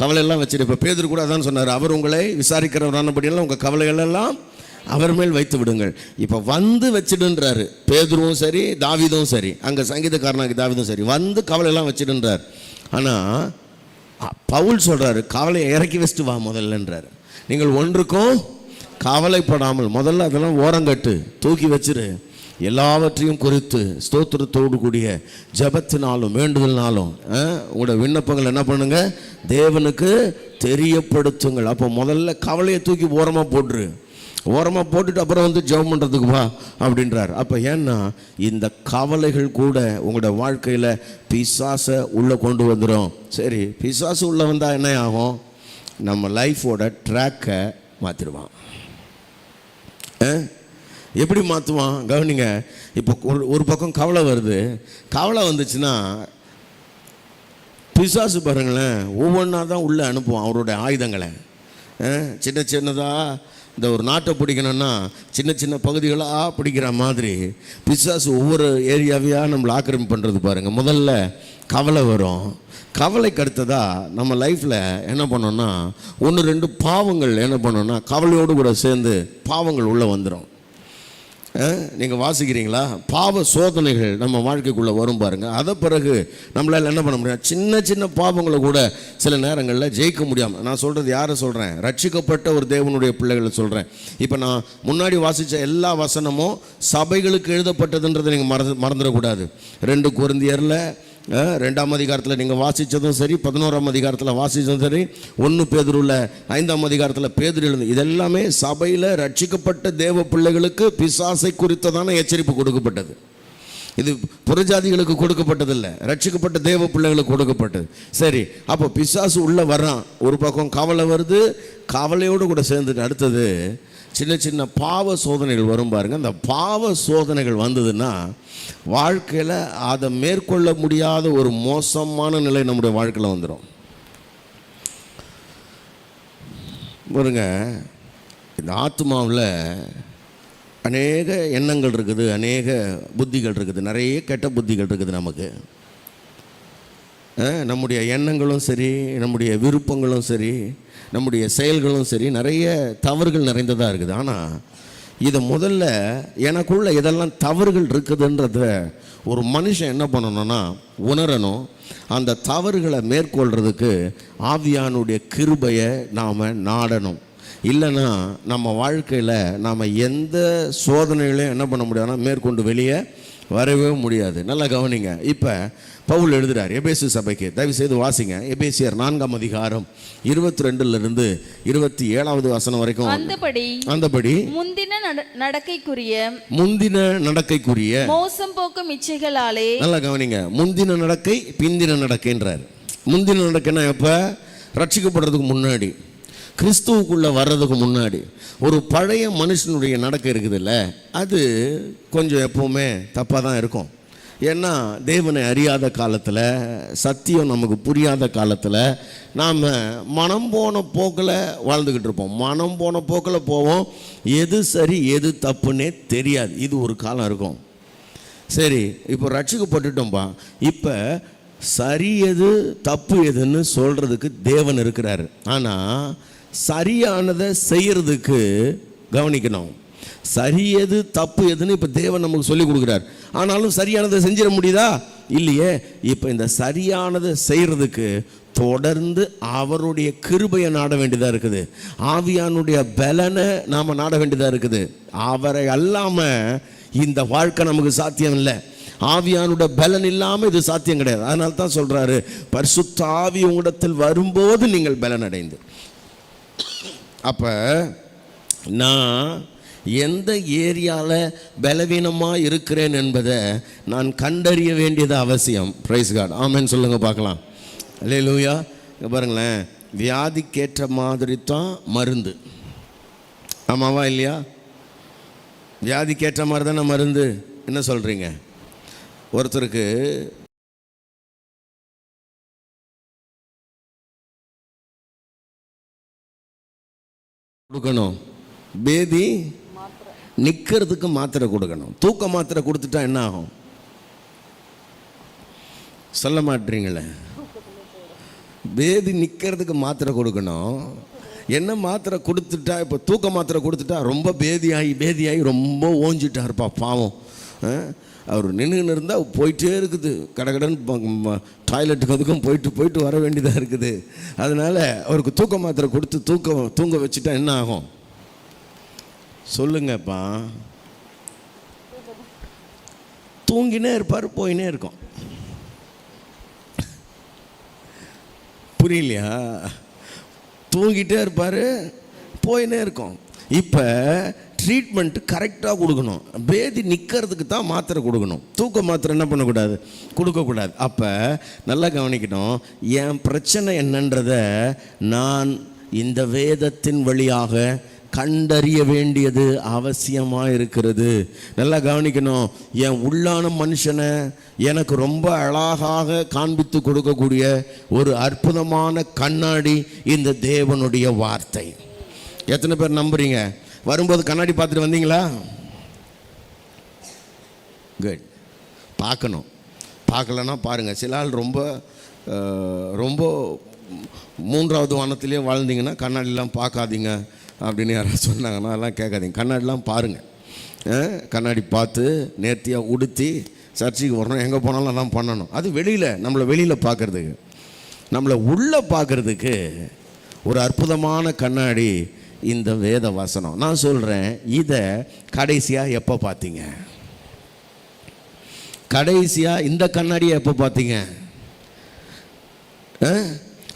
Speaker 1: கவலையெல்லாம் வச்சுட்டு, இப்போ பேதுரு கூட அதான் சொன்னார், அவர் உங்களை விசாரிக்கிறவரானபடியெல்லாம் உங்கள் கவலைகளெல்லாம் அவர் மேல் வைத்து விடுங்கள். இப்போ வந்து வச்சுடுன்றாரு. பேதுருவும் சரி, தாவீதும் சரி, அங்கே சங்கீதக்காரனாகி தாவீதும் சரி, வந்து கவலையெல்லாம் வச்சுடுன்றார். ஆனால் பவுல் சொல்கிறாரு, கவலையை இறக்கி வச்சுட்டு வா முதல்லன்றார். நீங்கள் ஒன்றுக்கும் கவலைப்படாமல் முதல்ல அதெல்லாம் ஓரங்கட்டு, தூக்கி வச்சிரு. எல்லாவற்றையும் குறித்து ஸ்தோத்திரத்தோடு கூடிய ஜெபத்தினாலும் வேண்டுதல்னாலும் உங்களோட விண்ணப்பங்கள் என்ன பண்ணுங்க, தேவனுக்கு தெரியப்படுத்துங்கள். அப்போ முதல்ல கவலையை தூக்கி ஓரமாக போட்டுட்டு அப்புறம் வந்து ஜெபம் பண்ணுறதுக்கு வா அப்படின்றார். அப்போ ஏன்னா இந்த கவலைகள் கூட உங்களோட வாழ்க்கையில் பிசாசை உள்ளே கொண்டு வந்துடும். சரி, பிசாசு உள்ளே வந்தால் என்ன ஆகும், நம்ம லைஃபோட ட்ராக்கை மாற்றிடுவான். எப்படி மாற்றுவான் கவனிங்க. இப்போ ஒரு பக்கம் கவலை வருது. கவலை வந்துச்சுன்னா பிசாசு பாருங்களேன், ஒவ்வொன்றா தான் உள்ளே அனுப்புவான் அவருடைய ஆயுதங்களை. சின்ன சின்னதாக இந்த ஒரு நாட்டை பிடிக்கணும்னா சின்ன சின்ன பகுதிகளாக பிடிக்கிற மாதிரி பிசாசு ஒவ்வொரு ஏரியாவையாக நம்மளை ஆக்கிரமிப்பு பண்ணுறது பாருங்கள். முதல்ல கவலை வரும். கவலைக்கு அடுத்ததாக நம்ம லைஃப்பில் என்ன பண்ணோன்னா 1-2 பாவங்கள் என்ன பண்ணோன்னா கவலையோடு கூட சேர்ந்து பாவங்கள் உள்ளே வந்துடும். நீங்கள் வாசிக்கிறீங்களா? பாவ சோதனைகள் நம்ம வாழ்க்கைக்குள்ளே வரும் பாருங்கள். அதை பிறகு நம்மளால் என்ன பண்ண முடியும்? சின்ன சின்ன பாவங்களை கூட சில நேரங்களில் ஜெயிக்க முடியாமல். நான் சொல்கிறது யாரை சொல்கிறேன்? ரட்சிக்கப்பட்ட ஒரு தேவனுடைய பிள்ளைகளை சொல்கிறேன். இப்போ நான் முன்னாடி வாசித்த எல்லா வசனமும் சபைகளுக்கு எழுதப்பட்டதுன்றதை நீங்கள் மறந்துடக்கூடாது. 2 கொரிந்தியரில் 2ஆம் அதிகாரத்தில் நீங்கள் வாசித்ததும் சரி, 11ஆம் அதிகாரத்தில் வாசித்ததும் சரி, 1 பேதுருவில் 5ஆம் அதிகாரத்தில் பேதுரு எழுது, இதெல்லாமே சபையில் ரட்சிக்கப்பட்ட தேவ பிள்ளைகளுக்கு பிசாசை குறித்ததான எச்சரிப்பு கொடுக்கப்பட்டது. இது புறஜாதிகளுக்கு கொடுக்கப்பட்டதில்லை, ரட்சிக்கப்பட்ட தேவ பிள்ளைகளுக்கு கொடுக்கப்பட்டது. சரி, அப்போ பிசாசு உள்ளே வர்றான். ஒரு பக்கம் கவலை வருது, கவலையோடு கூட சேர்ந்துட்டு அடுத்தது சின்ன சின்ன பாவ சோதனைகள் வரும் பாருங்க. அந்த பாவ சோதனைகள் வந்ததுன்னா வாழ்க்கையில் அதை மேற்கொள்ள முடியாத ஒரு மோசமான நிலை நம்முடைய வாழ்க்கையில் வந்துடும் பாருங்க. இந்த ஆத்மாவில் அநேக எண்ணங்கள் இருக்குது, அநேக புத்திகள் இருக்குது, நிறைய கெட்ட புத்திகள் இருக்குது. நமக்கு நம்முடைய எண்ணங்களும் சரி, நம்முடைய விருப்பங்களும் சரி, நம்முடைய செயல்களும் சரி, நிறைய தவறுகள் நிறைந்ததாக இருக்குது. ஆனால் இதை முதல்ல எனக்குள்ள இதெல்லாம் தவறுகள் இருக்குதுன்றத ஒரு மனுஷன் என்ன பண்ணணும்னா உணரணும். அந்த தவறுகளை மேற்கொள்கிறதுக்கு ஆவியானுடைய கிருபையை நாம் நாடணும். இல்லைன்னா நம்ம வாழ்க்கையில் நாம் எந்த சோதனைகளையும் என்ன பண்ண முடியாதுன்னா மேற்கொண்டு வெளியே வரவே முடியாது. நல்லா கவனிங்க. இப்போ பவுல் எழுதுகிறார் எபேசு சபைக்கு. தயவு செய்து வாசிங்க. எபேசியர் 4ஆம் அதிகாரம் 22 27 வசனம் வரைக்கும். அந்தபடி முந்தின நடக்கைக்குரிய
Speaker 2: மோசம் போக்கும் இச்சைகளாலே.
Speaker 1: நல்லா கவனிங்க. முந்தின நடக்கை பிந்தின நடக்கைன்றார். முந்தின நடக்கைன்னா எப்போ? ரட்சிக்கப்படுறதுக்கு முன்னாடி, கிறிஸ்துவுக்குள்ளே வர்றதுக்கு முன்னாடி. ஒரு பழைய மனுஷனுடைய நடக்கை இருக்குதுல்ல, அது கொஞ்சம் எப்போவுமே தப்பாக தான் இருக்கும். ஏன்னா தேவனை அறியாத காலத்தில், சத்தியம் நமக்கு புரியாத காலத்தில் நாம் மனம் போன போக்கில் வாழ்ந்துக்கிட்டு இருப்போம். மனம் போன போக்கில் போவோம். எது சரி எது தப்புன்னே தெரியாது. இது ஒரு காலம் இருக்கும். சரி, இப்போ ரட்சிக்கப்பட்டுட்டோம்பா. இப்போ சரி எது தப்பு எதுன்னு சொல்கிறதுக்கு தேவன் இருக்கிறாரு. ஆனால் சரியானதை செய்கிறதுக்கு கவனிக்கணும். சரி எது தப்பு எதுன்னு இப்போ தேவன் நமக்கு சொல்லி கொடுக்குறார். ஆனாலும் சரியானதை செஞ்சிட முடியுதா? இல்லையே. இப்போ இந்த சரியானதை செய்கிறதுக்கு தொடர்ந்து அவருடைய கிருபையை நாட வேண்டியதாக இருக்குது. ஆவியானுடைய பலனை நாம் நாட வேண்டியதாக இருக்குது. அவரை அல்லாமல் இந்த வாழ்க்கை நமக்கு சாத்தியம் இல்லை. ஆவியானுடைய பலன் இல்லாமல் இது சாத்தியம் கிடையாது. அதனால தான் சொல்கிறாரு, பரிசுத்த ஆவி உங்களிடத்தில் வரும்போது நீங்கள் பலன் அடைந்து. அப்போ நான் எந்த ஏரியாவில் பலவீனமாக இருக்கிறேன் என்பதை நான் கண்டறிய வேண்டியது அவசியம். Price God. ஆமென் சொல்லுங்கள் பார்க்கலாம். அல்லேலூயா. இங்கே பாருங்களேன், வியாதிக்கேற்ற மாதிரி தான் மருந்து. ஆமாவா இல்லையா? வியாதிக்கேற்ற மாதிரி தானே மருந்து. என்ன சொல்கிறீங்க? ஒருத்தருக்கு கொடுக்கணும், பேதி நிற்கிறதுக்கு மாத்திரை கொடுக்கணும். தூக்க மாத்திரை கொடுத்துட்டா என்ன ஆகும்? சொல்ல மாட்டீங்களே. பேதி நிற்கிறதுக்கு மாத்திரை கொடுக்கணும். என்ன மாத்திரை கொடுத்துட்டா? இப்போ தூக்க மாத்திரை கொடுத்துட்டா ரொம்ப பேதியாகி ரொம்ப ஓஞ்சிட்டாருப்பா பாவம். அவர் நின்றுன்னு இருந்தால் போயிட்டே இருக்குது. கடகடன்னு டாய்லெட்டுக்கு அதுக்கும் போயிட்டு வர வேண்டியதாக இருக்குது. அதனால் அவருக்கு தூக்க மாத்திரை கொடுத்து தூங்க வச்சுட்டா என்ன ஆகும்? சொல்லுங்கப்பா. தூங்கினே இருப்பார், போயினே இருக்கும். புரியலையா? தூங்கிட்டே இருப்பார், போயினே இருக்கும். இப்போ ட்ரீட்மெண்ட்டு கரெக்டாக கொடுக்கணும். பேதி நிற்கிறதுக்கு தான் மாத்திரை கொடுக்கணும். தூக்க மாத்திரை என்ன பண்ணக்கூடாது? கொடுக்கக்கூடாது. அப்போ நல்லா கவனிக்கணும். என் பிரச்சனை என்னன்றதை நான் இந்த வேதத்தின் வழியாக கண்டறிய வேண்டியது அவசியமாக இருக்கிறது. நல்லா கவனிக்கணும். என் உள்ளான மனுஷனை எனக்கு ரொம்ப அழகாக காண்பித்து கொடுக்கக்கூடிய ஒரு அற்புதமான கண்ணாடி இந்த தேவனுடைய வார்த்தை. எத்தனை பேர் நம்புறீங்க? வரும்போது கண்ணாடி பார்த்துட்டு வந்தீங்களா? குட். பார்க்கணும். பார்க்கலன்னா பாருங்கள். சில ஆள் ரொம்ப ரொம்ப மூன்றாவது வானத்திலே வாழ்ந்தீங்கன்னா கண்ணாடிலாம் பார்க்காதீங்க அப்படின்னு யாராவது சொன்னாங்கன்னா அதெல்லாம் கேட்காதீங்க. கண்ணாடிலாம் பாருங்கள். கண்ணாடி பார்த்து நேர்த்தியாக உடுத்தி சர்ச்சைக்கு வரணும். எங்கே போனாலும் அதான் பண்ணணும். அது வெளியில், நம்மளை வெளியில் பார்க்குறதுக்கு. நம்மளை உள்ளே பார்க்குறதுக்கு ஒரு அற்புதமான கண்ணாடி இந்த வேத வசனம். நான் சொல்கிறேன், இதை கடைசியாக எப்போ பார்த்தீங்க? கடைசியாக இந்த கண்ணாடியை எப்போ பார்த்தீங்க?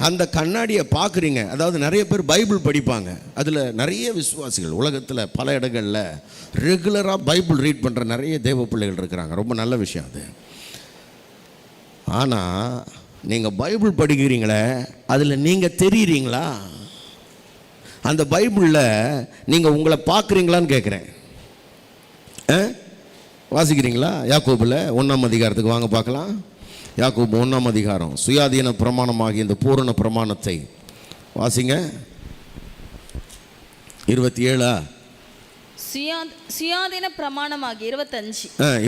Speaker 1: அந்த கண்ணாடியை பார்க்குறீங்க. அதாவது நிறைய பேர் பைபிள் படிப்பாங்க. அதில் நிறைய விசுவாசிகள் உலகத்தில் பல இடங்களில் ரெகுலராக பைபிள் ரீட் பண்ணுற நிறைய தேவ பிள்ளைகள் இருக்கிறாங்க. ரொம்ப நல்ல விஷயம் அது. ஆனால் நீங்கள் பைபிள் படிக்கிறீங்களே, அதில் நீங்கள் தெரியுறீங்களா? அந்த பைபிளில் நீங்கள் உங்களை பார்க்குறீங்களான்னு கேட்குறேன். வாசிக்கிறீங்களா? யாக்கோபில் 1ஆம் அதிகாரத்துக்கு வாங்க பார்க்கலாம். யாக்கோபு 1ஆம் அதிகாரம் சுயாதீன பிரமாணமாகிய இந்த பூரண பிரமாணத்தை வாசிங்க. 27
Speaker 2: சுயாதீன பிரமாணமாகிய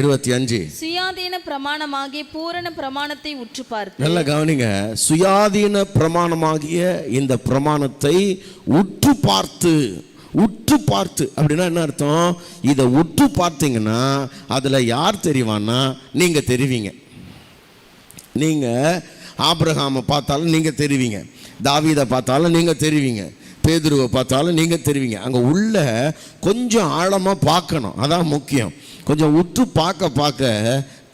Speaker 1: 25
Speaker 2: சுயாதீன பிரமாணமாகிய பூரண பிரமாணத்தை உற்று பார்த்து.
Speaker 1: நல்லா கவனிங்க. சுயாதீன பிரமாணமாகிய இந்த பிரமாணத்தை உற்று பார்த்து அப்படின்னா என்ன அர்த்தம்? இதை உற்று பார்த்தீங்கன்னா அதில் யார் தெரிவான்னா நீங்கள் தெரிவிங்க. நீங்கள் ஆபிரகாமை பார்த்தாலும் நீங்கள் தெரிவிங்க, தாவீதை பார்த்தாலும் நீங்கள் தெரிவிங்க, பேதுருவை பார்த்தாலும் நீங்கள் தெரிவிங்க. அங்கே உள்ள கொஞ்சம் ஆழமாக பார்க்கணும். அதான் முக்கியம். கொஞ்சம் உற்று பார்க்க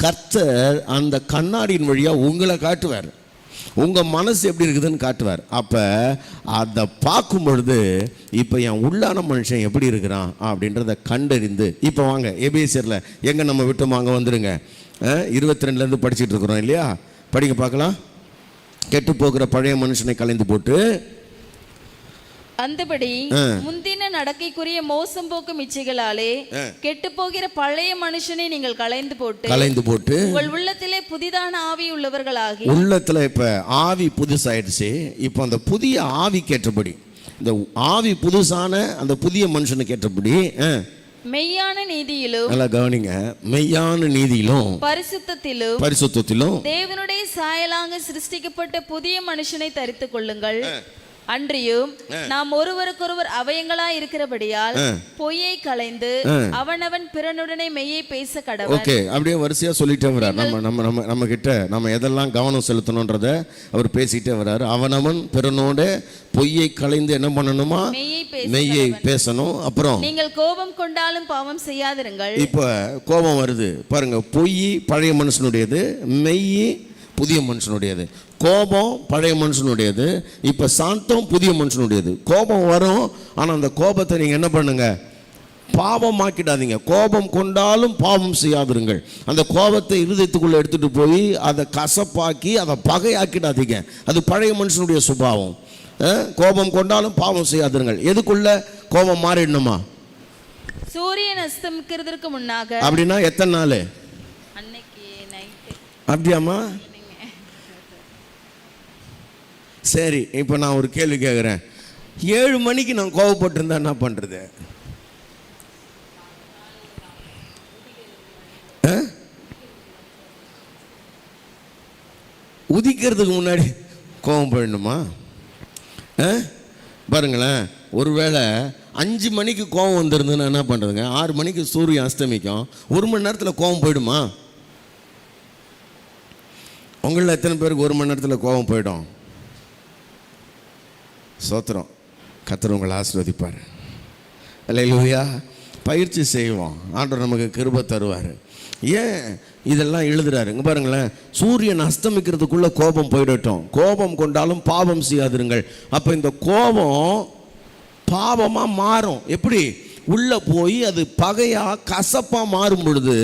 Speaker 1: கர்த்தர் அந்த கண்ணாடியின் வழியாக உங்களை காட்டுவார். உங்கள் மனசு எப்படி இருக்குதுன்னு காட்டுவார். அப்போ அதை பார்க்கும் பொழுது இப்போ என் உள்ளான மனுஷன் எப்படி இருக்கிறான் அப்படின்றத கண்டறிந்து, இப்போ வாங்க எபேசியரில் எங்கே நம்ம விட்டோமோ அங்கே வந்துடுங்க. 22 படிச்சுட்டு இருக்கிறோம் இல்லையா? படிங்க பார்க்கலாம். கெட்டு போகிற பழைய மனுஷனை கலைந்து போட்டு
Speaker 2: அந்தபடி முந்தின நடக்கைக்குரிய மோசம் போக்கும் இச்சைகளாலே கெட்டு போகிற பழைய மனுஷனை நீங்கள் கலைந்து போட்டு உங்கள் உள்ளத்திலே புதிதான ஆவி உள்ளவர்களாகி. உள்ளத்துல
Speaker 1: இப்ப ஆவி புதுசாயிடுச்சு. இப்போ அந்த புதிய ஆவி கேட்டபடி, இந்த ஆவி புதுசான அந்த புதிய மனுஷனுக்கு ஏற்றபடி
Speaker 2: மெய்யான நீதியிலும்,
Speaker 1: நல்லா கவனிங்க, மெய்யான நீதியிலும்
Speaker 2: பரிசுத்தத்திலும் தேவனுடைய சாயலாக சிருஷ்டிக்கப்பட்ட புதிய மனுஷனை தரித்துக் கொள்ளுங்கள். அன்றியும் நாம் ஒருவருக்கொருவர் அவயங்களாய் இருக்கிறபடியால் பொய்யை களைந்து அவனவன் பிறனுடனே மெய்யை பேச கடவன்.
Speaker 1: ஓகே, அப்படியே வரிசையா சொல்லிட்டே வர்றார். நம்ம கிட்ட நம்ம எதெல்லாம் கவனம் செலுத்தணும்ன்றத அவர் பேசிட்டே வர்றாரு. அவனவன் பிறனோட பொய்யை களைந்து என்ன பண்ணணுமா? மெய்யை பேசணும். அப்புறம் நீங்கள்
Speaker 2: கோபம் கொண்டாலும் பாவம் செய்யாதிருங்கள்.
Speaker 1: இப்ப கோபம் வருது பாருங்க. பொய் பழைய மனுஷனுடையது, மெய் புதிய மனுஷனுடையது. கோபம் பழைய மனுஷனுடையது, இப்போ சாந்தம் புதிய மனுஷனுடையது. கோபம் வரும், ஆனால் அந்த கோபத்தை நீங்கள் என்ன பண்ணுங்க? பாவமாக்கிடாதீங்க. கோபம் கொண்டாலும் பாவம் செய்யாதிருங்கள். அந்த கோபத்தை இருதயத்துக்குள்ளே எடுத்துகிட்டு போய் அதை கசப்பாக்கி அதை பகையாக்கிடாதீங்க. அது பழைய மனுஷனுடைய சுபாவம். கோபம் கொண்டாலும் பாவம் செய்யாதிருங்கள். எதுக்குள்ள கோபம் மாறிடணுமா?
Speaker 2: சூரியன் அஸ்தமிக்கிறதுக்கு முன்னாக.
Speaker 1: அப்படின்னா எத்தனை நாள்?
Speaker 2: அன்னைக்கு நைட்டு.
Speaker 1: அப்படியாம்மா? சரி, இப்போ நான் ஒரு கேள்வி கேட்குறேன். 7 மணிக்கு நான் கோவப்பட்டிருந்தா என்ன பண்ணுறது? உதிக்கிறதுக்கு முன்னாடி கோபம் போயிடணுமா? பாருங்களேன், ஒருவேளை 5 மணிக்கு கோபம் வந்துருந்துன்னா என்ன பண்ணுறதுங்க? 6 மணிக்கு சூரியன் அஸ்தமிக்கும். 1 மணி நேரத்தில் கோபம் போயிடுமா? உங்களில் எத்தனை பேருக்கு 1 மணி நேரத்தில் கோபம் போயிடும்? சோத்திரம். கர்த்தர் உங்களை ஆசீர்வதிப்பார். அல்லேலூயா. பயிற்சி செய்வோம், ஆண்டவர் நமக்கு கிருபை தருவார். ஏன் இதெல்லாம் எழுதுறாரு? இங்கே பாருங்களேன், சூரியன் அஸ்தமிக்கிறதுக்குள்ள கோபம் போயிடட்டும், கோபம் கொண்டாலும் பாவம் செய்யாதிருங்கள். அப்போ இந்த கோபம் பாவமாக மாறும். எப்படி? உள்ள போய் அது பகையா கசப்பா மாறும் பொழுது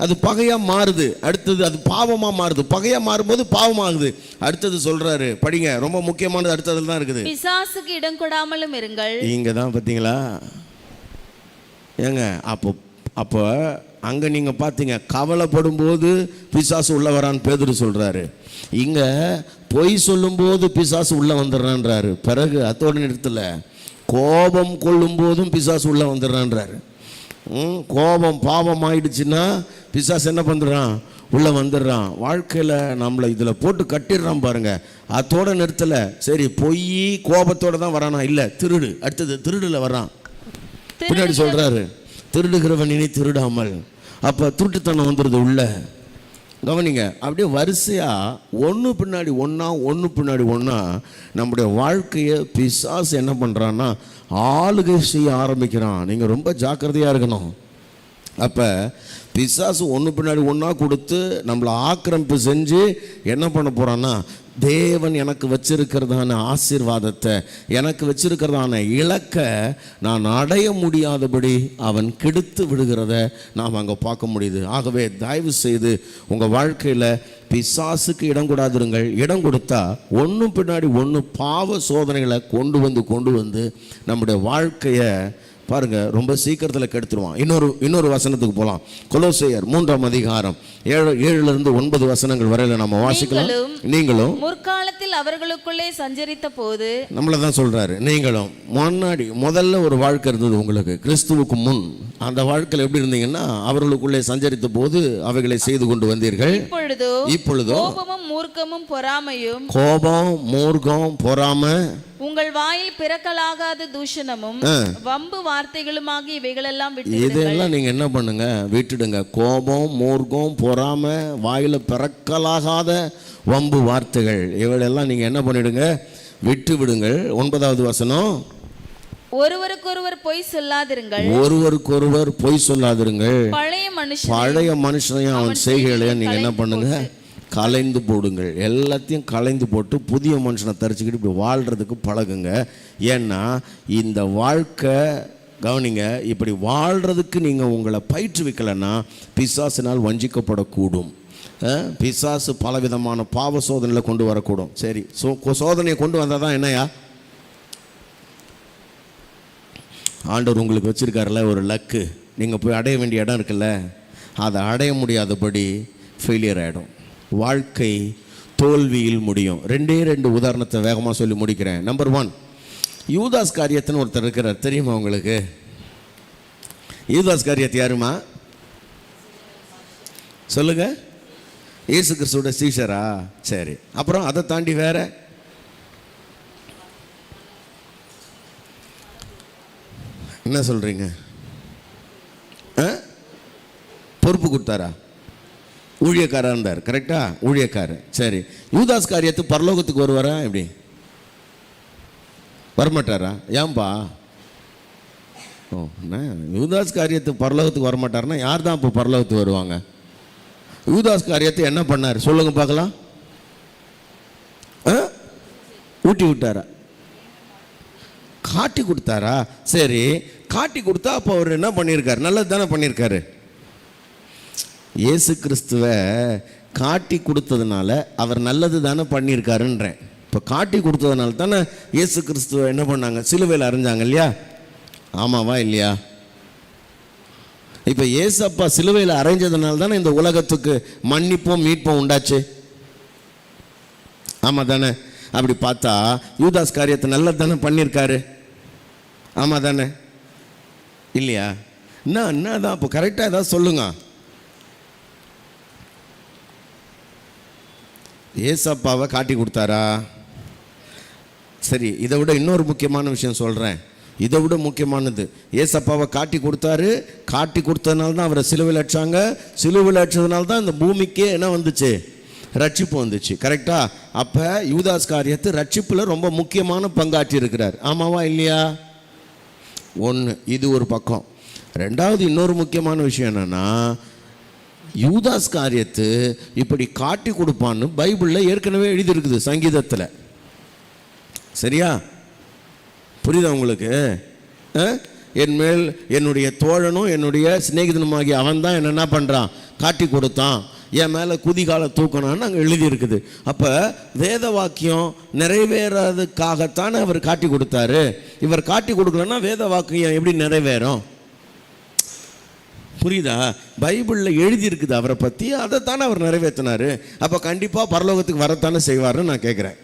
Speaker 1: அது பகையா மாறுது. அடுத்தது அது பாவமா மாறுது. பகையா மாறும்போது பாவமாகுது. அடுத்தது சொல்றாரு, படிங்க, ரொம்ப முக்கியமானது அடுத்ததுல தான் இருக்குது.
Speaker 2: பிசாசுக்கு இடம் கொடாமலும் இருங்கள். இங்க
Speaker 1: தான் பார்த்தீங்களா ஏங்க? அப்போ அங்கே நீங்கள் பார்த்தீங்க, கவலைப்படும் போது பிசாசு உள்ள வரான்னு பேதுரு சொல்கிறாரு. இங்கே பொய் சொல்லும்போது பிசாசு உள்ளே வந்துடுறான்றாரு. பிறகு அத்தோட இடத்துல கோபம் கொள்ளும் போதும் பிசாசு உள்ளே வந்துடுறான்றாரு. கோபம் பாவம் ஆயிடுச்சுன்னா பிசாசு என்ன பண்ணுறான்? உள்ளே வந்துடுறான். வாழ்க்கையில் நம்மளை இதில் போட்டு கட்டிடுறான் பாருங்க. அத்தோட நிறுத்தலை. சரி, பொய் கோபத்தோடு தான் வரானா? இல்லை, திருடு. அடுத்தது திருடில் வரான். பின்னாடி சொல்கிறாரு, திருடுகிறவன் இனி திருடாமல். அப்போ திருட்டுத்தனம் வந்துடுது உள்ள. கவனிங்க, அப்படியே வரிசையாக ஒன்று பின்னாடி ஒன்றா நம்முடைய வாழ்க்கையை பிசாசு என்ன பண்ணுறான்னா ஆளுகை செய்ய ஆரம்பிக்கிறான். நீங்கள் ரொம்ப ஜாக்கிரதையாக இருக்கணும். அப்போ பிசாசு ஒன்று பின்னாடி ஒன்றா கொடுத்து நம்மளை ஆக்கிரமிப்பு செஞ்சு என்ன பண்ண போகிறான்னா, தேவன் எனக்கு வச்சிருக்கிறதான ஆசீர்வாதத்தை, எனக்கு வச்சிருக்கிறதான இலக்கை நான் அடைய முடியாதபடி அவன் கெடுத்து விடுகிறத நாம் அங்கே பார்க்க முடியுது. ஆகவே தயவு செய்து உங்கள் வாழ்க்கையில் பிசாசுக்கு இடம் கொடாதிருங்கள். இடம் கொடுத்தா ஒன்று பின்னாடி ஒன்று பாவ சோதனைகளை கொண்டு வந்து நம்முடைய வாழ்க்கையை பாருங்க ரொம்ப சீக்கிரத்தில் கெடுத்துருவான். இன்னொரு வசனத்துக்கு போகலாம். கொலோசையர் 3ஆம் அதிகாரம் 7-9 வசனங்கள் வரையில நம்ம வாசிக்கலாம். நீங்களும்
Speaker 2: முற்காலத்தில் அவர்களுக்குள்ளே சஞ்சரித்த போது,
Speaker 1: நம்மள தான் சொல்றாரு, நீங்களும் முதல்ல ஒரு வாழ்க்கை இருந்தது உங்களுக்கு, கிறிஸ்துவுக்கு முன். அந்த வாழ்க்கையில் எப்படி இருந்தீங்கன்னா, அவர்களுக்குள்ளே சஞ்சரித்த போது அவைகளை செய்து கொண்டு வந்தீர்கள். இப்பொழுதோ
Speaker 2: கோபமும் மூர்க்கமும் பொறாமையும்,
Speaker 1: கோபம் மூர்க்கம் பொறாமை,
Speaker 2: உங்கள் வாயில் பிறக்கலாகாத தூஷணமும் வம்பு வார்த்தைகளுமாக இவைகளெல்லாம் விட்டு
Speaker 1: இதெல்லாம் நீங்க என்ன பண்ணுங்க, விட்டுடுங்க. கோபம் மூர்க்கம் பொறாமை, வாயில பிறக்கலாகாத வம்பு வார்த்தைகள், இவைகளெல்லாம் நீங்க என்ன பண்ணிடுங்க, விட்டு விடுங்கள். 9வது வசனம்,
Speaker 2: ஒருவருக்கொருவர் பொய் சொல்லாதிருங்கள்.
Speaker 1: ஒருவருக்கொருவர் பொய் சொல்லாதிருங்கள்.
Speaker 2: பழைய
Speaker 1: மனுஷனையும் அவன் செய்கைகளையும் நீங்க என்ன பண்ணுங்க, கலைந்து போடுங்கள். எல்லாத்தையும் கலைந்து போட்டு புதிய மனுஷனை தரிச்சுக்கிட்டு இப்படி வாழ்கிறதுக்கு பழகுங்க. ஏன்னா இந்த வாழ்க்கை, கவனிங்க, இப்படி வாழ்கிறதுக்கு நீங்கள் உங்களை பயிற்றுவிக்கலைன்னா பிசாசினால் வஞ்சிக்கப்படக்கூடும். பிசாசு பலவிதமான பாவ சோதனையில் கொண்டு வரக்கூடும். சரி, சோதனையை கொண்டு வந்தால் தான் என்னையா, ஆண்டவர் உங்களுக்கு வச்சுருக்காருல ஒரு லக்கு, நீங்கள் போய் அடைய வேண்டிய இடம் இருக்குல்ல, அதை அடைய முடியாதபடி ஃபெயிலியர் ஆகிடும். வாழ்க்கை தோல்வியில் முடியும். 2 உதாரணத்தை வேகமாக சொல்லி முடிக்கிறேன். நம்பர் 1, யூதாஸ் காரியத்துன்னு ஒருத்தர் இருக்கிறார், தெரியுமா உங்களுக்கு? யூதாஸ் காரியத்து யாருமா சொல்லுங்க? இயேசு கிறிஸ்துவோட சீஷரா? சரி, அப்புறம் அதை தாண்டி வேற என்ன சொல்றீங்க? பொறுப்பு கொடுத்தாரா? ஊழியக்காரா இருந்தார், கரெக்டா? ஊழியக்காரர். சரி, யூதாஸ் காரியத்து பரலோகத்துக்கு வருவாரா? எப்படி வரமாட்டாரா? ஏன்பா? யூதாஸ் காரியத்து பரலோகத்துக்கு வரமாட்டாருன்னா யார் தான் இப்போ பரலோகத்துக்கு வருவாங்க? யூதாஸ் காரியத்தை என்ன பண்ணார் சொல்லுங்க பார்க்கலாம்? ஊட்டி விட்டாரா? காட்டி கொடுத்தாரா? சரி, காட்டி கொடுத்தா அப்போ அவர் என்ன பண்ணியிருக்காரு? நல்லது தானே பண்ணியிருக்காரு. இயேசு கிறிஸ்துவை காட்டி கொடுத்ததுனால அவர் நல்லது தானே பண்ணியிருக்காருன்றேன். இப்போ காட்டி கொடுத்ததுனால தானே இயேசு கிறிஸ்துவை என்ன பண்ணாங்க, சிலுவையில் அரைஞ்சாங்க இல்லையா? ஆமாவா இல்லையா? இப்போ இயேசப்பா சிலுவையில் அரைஞ்சதுனால தானே இந்த உலகத்துக்கு மன்னிப்பும் மீட்பும் உண்டாச்சு. ஆமாம் தானே? அப்படி பார்த்தா யூதாஸ் காரியத்தை நல்லது தானே பண்ணியிருக்காரு. ஆமாம் தானே? இல்லையா? என்னதான் அப்போ கரெக்டாக ஏதாவது சொல்லுங்க. ஏசப்பாவை காட்டி கொடுத்தாரா? சரி, இதை விட இன்னொரு முக்கியமான விஷயம் சொல்கிறேன். இதை விட முக்கியமானது, ஏசப்பாவை காட்டி கொடுத்தாரு. காட்டி கொடுத்ததுனால தான் அவரை சிலுவையில் அடிச்சாங்க. சிலுவையில் அடிச்சதுனால தான் இந்த பூமிக்கே என்ன வந்துச்சு, ரட்சிப்பு வந்துச்சு. கரெக்டா? அப்போ யூதாஸ் காரியத்து ரட்சிப்பில் ரொம்ப முக்கியமான பங்காற்றி இருக்கிறார். ஆமாவா இல்லையா? ஒன்று, இது ஒரு பக்கம். ரெண்டாவது, இன்னொரு முக்கியமான விஷயம் என்னன்னா, யூதாஸ் காரியத்து இப்படி காட்டி கொடுப்பான்னு பைபிளில் ஏற்கனவே எழுதியிருக்குது, சங்கீதத்தில். சரியா? புரியுதா உங்களுக்கு? என் மேல் என்னுடைய தோழனும் என்னுடைய சிநேகிதனுமாகிய அவன் தான் என்ன பண்ணுறான், காட்டி கொடுத்தான், என் மேலே குதிகால தூக்கணும்னு அங்கே எழுதியிருக்குது. அப்போ வேத வாக்கியம் நிறைவேறாததுக்காகத்தானே அவர் காட்டி கொடுத்தாரு. இவர் காட்டி கொடுக்கலன்னா வேத வாக்கியம் எப்படி நிறைவேறும்? புரியுதா? பைபிளில் எழுதியிருக்குது அவரை பற்றி, அதைத்தானே அவர் நிறைவேற்றினார். அப்போ கண்டிப்பாக பரலோகத்துக்கு வரத்தானே செய்வார்னு நான் கேட்குறேன்.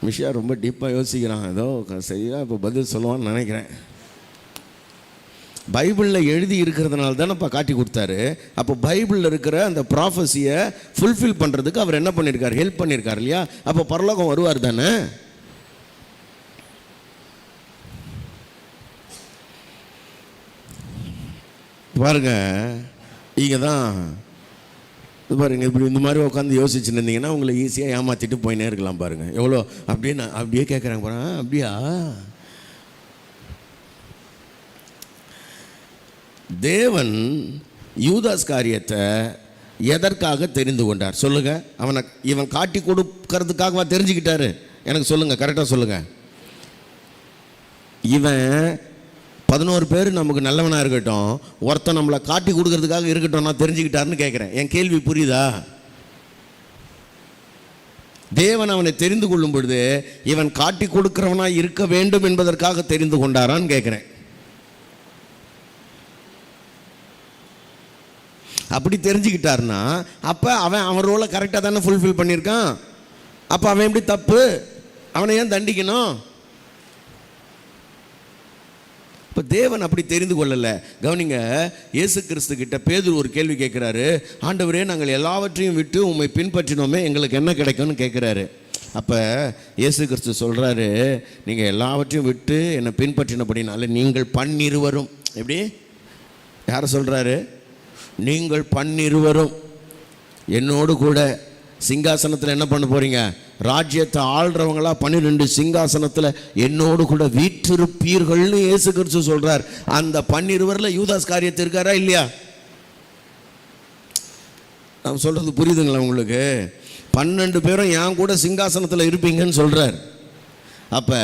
Speaker 1: மிஷியா ரொம்ப டீப்பாக யோசிக்கிறான், ஏதோ சரியாக இப்போ பதில் சொல்லுவான்னு நினைக்கிறேன். பைபிளில் எழுதி இருக்கிறதுனால தானேப்பா காட்டி கொடுத்தாரு. அப்போ பைபிளில் இருக்கிற அந்த ப்ராஃபஸியை ஃபுல்ஃபில் பண்ணுறதுக்கு அவர் என்ன பண்ணியிருக்கார், ஹெல்ப் பண்ணியிருக்கார் இல்லையா? அப்போ பரலோகம் வருவார் தானே. பாருங்க, இங்கே தான் பாருங்க, இப்படி இந்த மாதிரி உட்காந்து யோசிச்சுட்டு இருந்தீங்கன்னா உங்களை ஈஸியாக ஏமாற்றிட்டு போயினே இருக்கலாம். பாருங்கள் எவ்வளோ அப்படியே நான் அப்படியே கேட்குறாங்க பாருங்க. அப்படியா? தேவன் யூதாஸ் காரியத்தை எதற்காக தெரிந்து கொண்டார் சொல்லுங்க? இவன் காட்டி கொடுக்கறதுக்காகவா தெரிஞ்சுக்கிட்டாரு? எனக்கு சொல்லுங்க, கரெக்டாக சொல்லுங்க. இவன் 11 பேர் நமக்கு நல்லவனாக இருக்கட்டும், ஒருத்தன் நம்மளை காட்டி கொடுக்கறதுக்காக இருக்கட்டும், நான் தெரிஞ்சுக்கிட்டாருன்னு கேட்குறேன். என் கேள்வி புரியுதா? தேவன் அவனை தெரிந்து கொள்ளும் பொழுது இவன் காட்டி கொடுக்கிறவனாக இருக்க வேண்டும் என்பதற்காக தெரிந்து கொண்டாரான்னு கேட்குறேன். அப்படி தெரிஞ்சுக்கிட்டாருன்னா அப்போ அவன் ரோலை கரெக்டாக தானே ஃபுல்ஃபில் பண்ணியிருக்கான். அப்போ அவன் எப்படி தப்பு? அவனை ஏன் தண்டிக்கணும்? இப்போ தேவன் அப்படி தெரிந்து கொள்ளலை. கவனிங்க, இயேசு கிறிஸ்து கிட்ட பேதுரு ஒரு கேள்வி கேட்குறாரு. ஆண்டவரே, நாங்கள் எல்லாவற்றையும் விட்டு உம்மை பின்பற்றினோமே, எங்களுக்கு என்ன கிடைக்கும்னு கேட்குறாரு. அப்போ இயேசு கிறிஸ்து சொல்கிறாரு, நீங்கள் எல்லாவற்றையும் விட்டு என்னை பின்பற்றினபடினால நீங்கள் பன்னிருவரும், எப்படி யாரை சொல்கிறாரு? நீங்கள் பன்னிருவரும் என்னோடு கூட சிங்காசனத்தில் என்ன பண்ண போகிறீங்க? ராஜ்யத்தை ஆள்றவங்களா 12 சிங்காசனத்தில் என்னோடு கூட வீற்றிருப்பீர்கள்னு இயேசு கிறிஸ்து சொல்கிறார். அந்த 12 யூதாஸ் காரியத்து இருக்காரா இல்லையா? நான் சொல்கிறது புரியுதுங்களா உங்களுக்கு? 12 பேரும் என் கூட சிங்காசனத்தில் இருப்பீங்கன்னு சொல்கிறார். அப்போ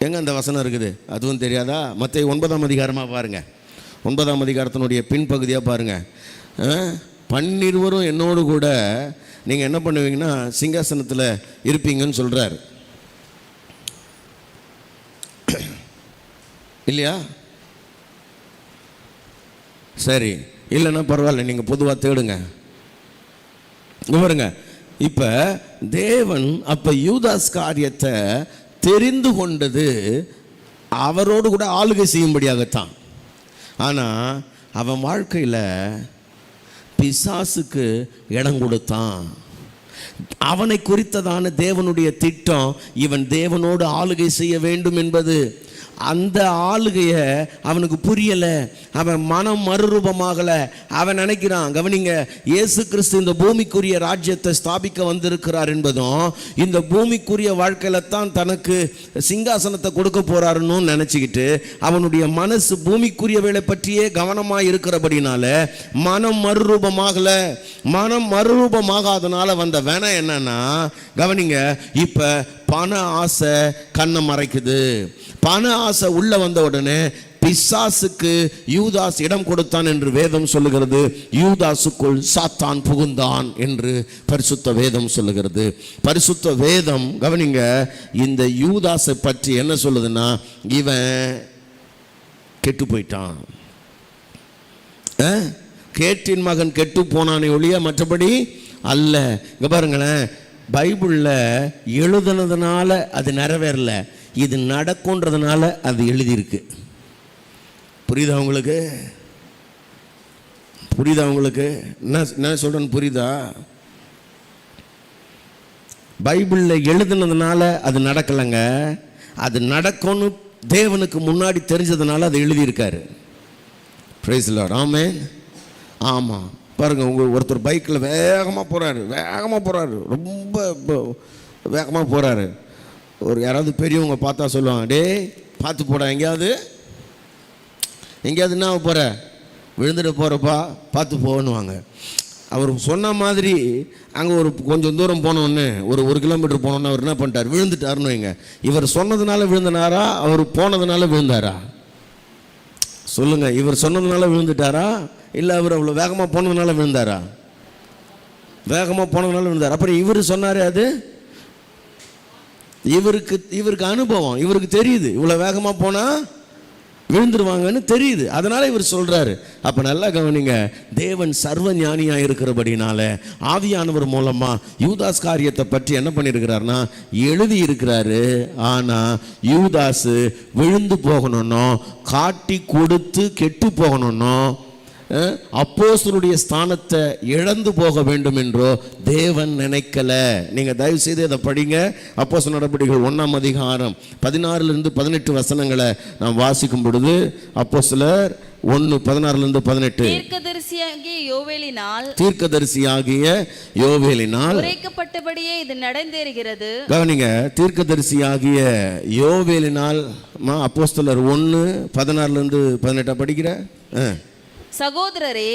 Speaker 1: எங்கே அந்த வசனம் இருக்குது? அதுவும் தெரியாதா? மத்தேயு 9ஆம் அதிகாரமாக பாருங்கள். 9ஆம் அதிகாரத்தினுடைய பின்பகுதியாக பாருங்கள். 12 என்னோடு கூட நீங்கள் என்ன பண்ணுவீங்கன்னா சிங்காசனத்தில் இருப்பீங்கன்னு சொல்கிறார் இல்லையா? சரி, இல்லைன்னா பரவாயில்ல, நீங்கள் பொதுவாக தேடுங்க. பாருங்க, இப்போ தேவன் அப்போ யூதாஸ் காரியத்தை தெரிந்து கொண்டது அவரோடு கூட ஆளுகை செய்யும்படியாகத்தான். ஆனால் அவன் வாழ்க்கையில் பிசாசுக்கு இடம் கொடுத்தான். அவனை குறித்ததான தேவனுடைய திட்டம் இவன் தேவனோடு ஆளுகை செய்ய வேண்டும் என்பது. அந்த ஆளுகையை அவனுக்கு புரியலை. அவன் மனம் மறுரூபமாகலை. அவன் நினைக்கிறான், கவனிங்க, இயேசு கிறிஸ்து இந்த பூமிக்குரிய ராஜ்யத்தை ஸ்தாபிக்க வந்திருக்கிறார் என்பதும் இந்த பூமிக்குரிய வாழ்க்கையில தான் தனக்கு சிங்காசனத்தை கொடுக்க போறாருன்னு நினச்சிக்கிட்டு அவனுடைய மனசு பூமிக்குரிய வேலை பற்றியே கவனமாக இருக்கிறபடினால மனம் மறுரூபமாகலை. மனம் மறுரூபமாகாதனால வந்த வேணாம் என்னன்னா, கவனிங்க, இப்போ பண ஆசை கண்ணை மறைக்குது. பண ஆசை உள்ள வந்த உடனே பிசாசுக்கு யூதாஸ் இடம் கொடுத்தான் என்று வேதம் சொல்லுகிறது. யூதாசுக்குள் சாத்தான் புகுந்தான் என்று பரிசுத்த வேதம் சொல்லுகிறது. பரிசுத்த வேதம், கவனிங்க, இந்த யூதாசை பற்றி என்ன சொல்லுதுன்னா, இவன் கெட்டு போயிட்டான். கேட்டின் மகன் கெட்டு போனானே ஒழிய மற்றபடி அல்ல. இங்க பாருங்களேன், பைபிளில் எழுதுனதுனால அது நிறைவேறல, இது நடக்கும்ன்றதுனால அது எழுதியிருக்கு. புரியுதா உங்களுக்கு? புரியுதா உங்களுக்கு? என்ன சொல்றேன்னு புரியுதா? பைபிளில் எழுதுனதுனால அது நடக்கலைங்க, அது நடக்கும்னு தேவனுக்கு முன்னாடி தெரிஞ்சதுனால அது எழுதியிருக்காரு. Praise the Lord. ஆமென். ஆமாம், பாருங்கள், ஒருத்தர் பைக்கில் வேகமாக போகிறாரு, ரொம்ப வேகமாக போகிறாரு. யாராவது பெரியவங்க பார்த்தா சொல்லுவாங்க, டே பார்த்து போடா, எங்கேயாவது என்ன போகிற, விழுந்துட்டு போகிறப்பா பார்த்து போகணுவாங்க. அவர் சொன்ன மாதிரி அங்கே ஒரு கொஞ்சம் தூரம் போனோடனே ஒரு கிலோமீட்டர் போனோன்னே அவர் என்ன பண்ணிட்டார், விழுந்துட்டாருன்னு வைங்க. இவர் சொன்னதுனால விழுந்தனாரா, அவர் போனதுனால விழுந்தாரா? சொல்லுங்க, இவர் சொன்னதுனால விழுந்துட்டாரா, இல்லை அவர் அவ்வளோ வேகமாக போனதுனால விழுந்தாரா? வேகமாக போனதுனால விழுந்தார். அப்புறம் இவர் சொன்னார், அது இவருக்கு அனுபவம், இவருக்கு தெரியுது இவ்வளோ வேகமாக போனால் விழுந்துருவாங்கன்னு தெரியுது. அதனால இவர் சொல்றாரு. அப்ப நல்லா கவனிங்க, தேவன் சர்வ ஞானியா இருக்கிறபடினால ஆவியானவர் மூலமா யூதாஸ் காரியத்தை பற்றி என்ன பண்ணியிருக்கிறாருன்னா எழுதி இருக்கிறாரு. ஆனா யூதாஸ் விழுந்து போகணும்னோ, காட்டி கொடுத்து கெட்டு போகணும்னோ, அப்போஸ்தலருடைய ஸ்தானத்தை இழந்து போக வேண்டும் என்றோ தேவன் நினைக்கல. நீங்க தயவு செய்து அதை படிங்க. அப்போஸ்தலர் நடபடிகள் 1ஆம் அதிகாரம் 16-18 வசனங்களை நாம் வாசிக்கும் பொழுது, அப்போஸ்தலர் 1:16-18 தீர்க்கதரிசியாகிய யோவேலினால்
Speaker 2: உரைக்கப்பட்டபடியே இது நடந்தேறுகிறது.
Speaker 1: கவனிங்க, தீர்க்கதரிசியாகிய யோவேலினால். அப்போஸ்தலர் 1:16-18 படிக்கிற.
Speaker 2: சகோதரரே,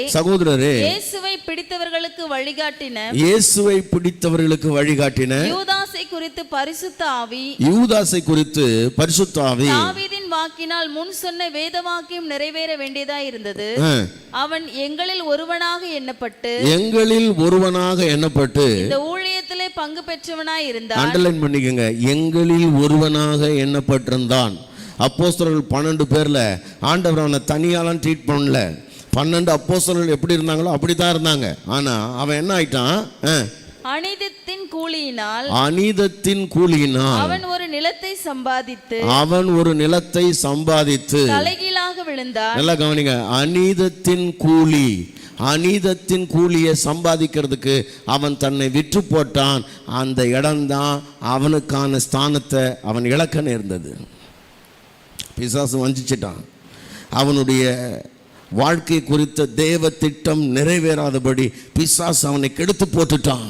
Speaker 2: இயேசுவை பிடித்தவர்களுக்கு வழிகாட்டின யூதாசை குறித்து பரிசுத்த ஆவி தாவீதின் வாக்கினால் முன் சொன்ன வேத வாக்கியம் நிறைவேற வேண்டியதா இருந்தது. அவன் எங்களில் ஒருவனாக எண்ணப்பட்டு இந்த ஊழியத்திலே பங்கு பெற்றவனாய் இருந்தான்.
Speaker 1: அண்டர்லைன் பண்ணிக்கங்க, எங்களில் ஒருவனாக எண்ணப்பட்டிருந்தான். அப்போஸ்தலர்கள் 12 பேர்ல ஆண்டவர் அவனை தனியாலாம் ட்ரீட் பண்ணல. 12 அப்போஸ்தலர்கள் எப்படி இருந்தாங்களோ அப்படித்தான் இருந்தாங்க. ஆனா அவன் என்ன ஆயிட்டான்,
Speaker 2: அநீதத்தின் கூலியினால்
Speaker 1: அவன் ஒரு நிலத்தை சம்பாதித்து
Speaker 2: தலைகீழாக விழுந்தான்.
Speaker 1: நல்லா கவனிங்க, அநீதத்தின் கூலியை சம்பாதிக்கிறதுக்கு அவன் தன்னை விற்று போட்டான். அந்த இடம்தான் அவனுக்கான ஸ்தானத்தை அவன் இழக்க நேர்ந்தது. பிசாசு வஞ்சிச்சிட்டான். அவனுடைய வாழ்க்கை குறித்த தேவ திட்டம் நிறைவேறாதபடி பிசாசு அவனை கெடுத்து போட்டுட்டான்.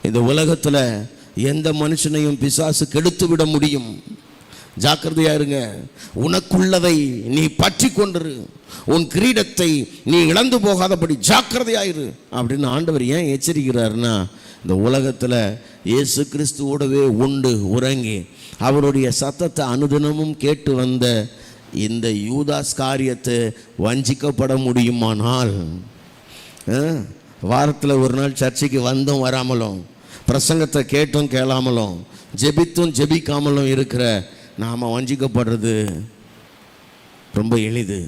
Speaker 1: இந்த உலகத்தில் எந்த மனுஷனையும் பிசாசு கெடுத்து விட முடியும். ஜாக்கிரதையா இருங்க. உனக்குள்ளதை நீ பற்றி கொண்டிரு, உன் கிரீடத்தை நீ இழந்து போகாதபடி ஜாக்கிரதையாயிரு அப்படின்னு ஆண்டவர் ஏன் எச்சரிக்கிறாருன்னா, இந்த உலகத்தில் இயேசு கிறிஸ்துவோடவே உண்டு உறங்கி அவருடைய சத்தத்தை அனுதினமும் கேட்டு வந்த இந்த யூதாஸ் காரியத்தை வஞ்சிக்கப்பட முடியுமானால், வாரத்தில் ஒரு நாள் சர்ச்சைக்கு வந்தும் வராமலும், பிரசங்கத்தை கேட்டும் கேளாமலும், ஜெபித்தும் ஜெபிக்காமலும் இருக்கிற நாம் வஞ்சிக்கப்படுறது ரொம்ப எளிது.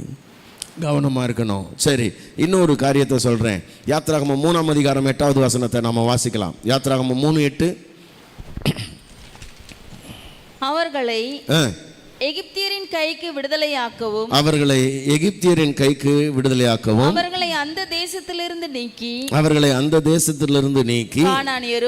Speaker 1: கவனமாக இருக்கணும். சரி, இன்னொரு காரியத்தை சொல்கிறேன். யாத்திராகமம் 3ஆம் அதிகாரம் 8வது வசனத்தை நாம் வாசிக்கலாம். யாத்திராகமம் 3:8
Speaker 2: அவர்களை எகிப்தியரின் கைக்கு விடுதலையாக்கவும் அவர்களை அந்த தேசத்திலிருந்து நீக்கி கானானியர்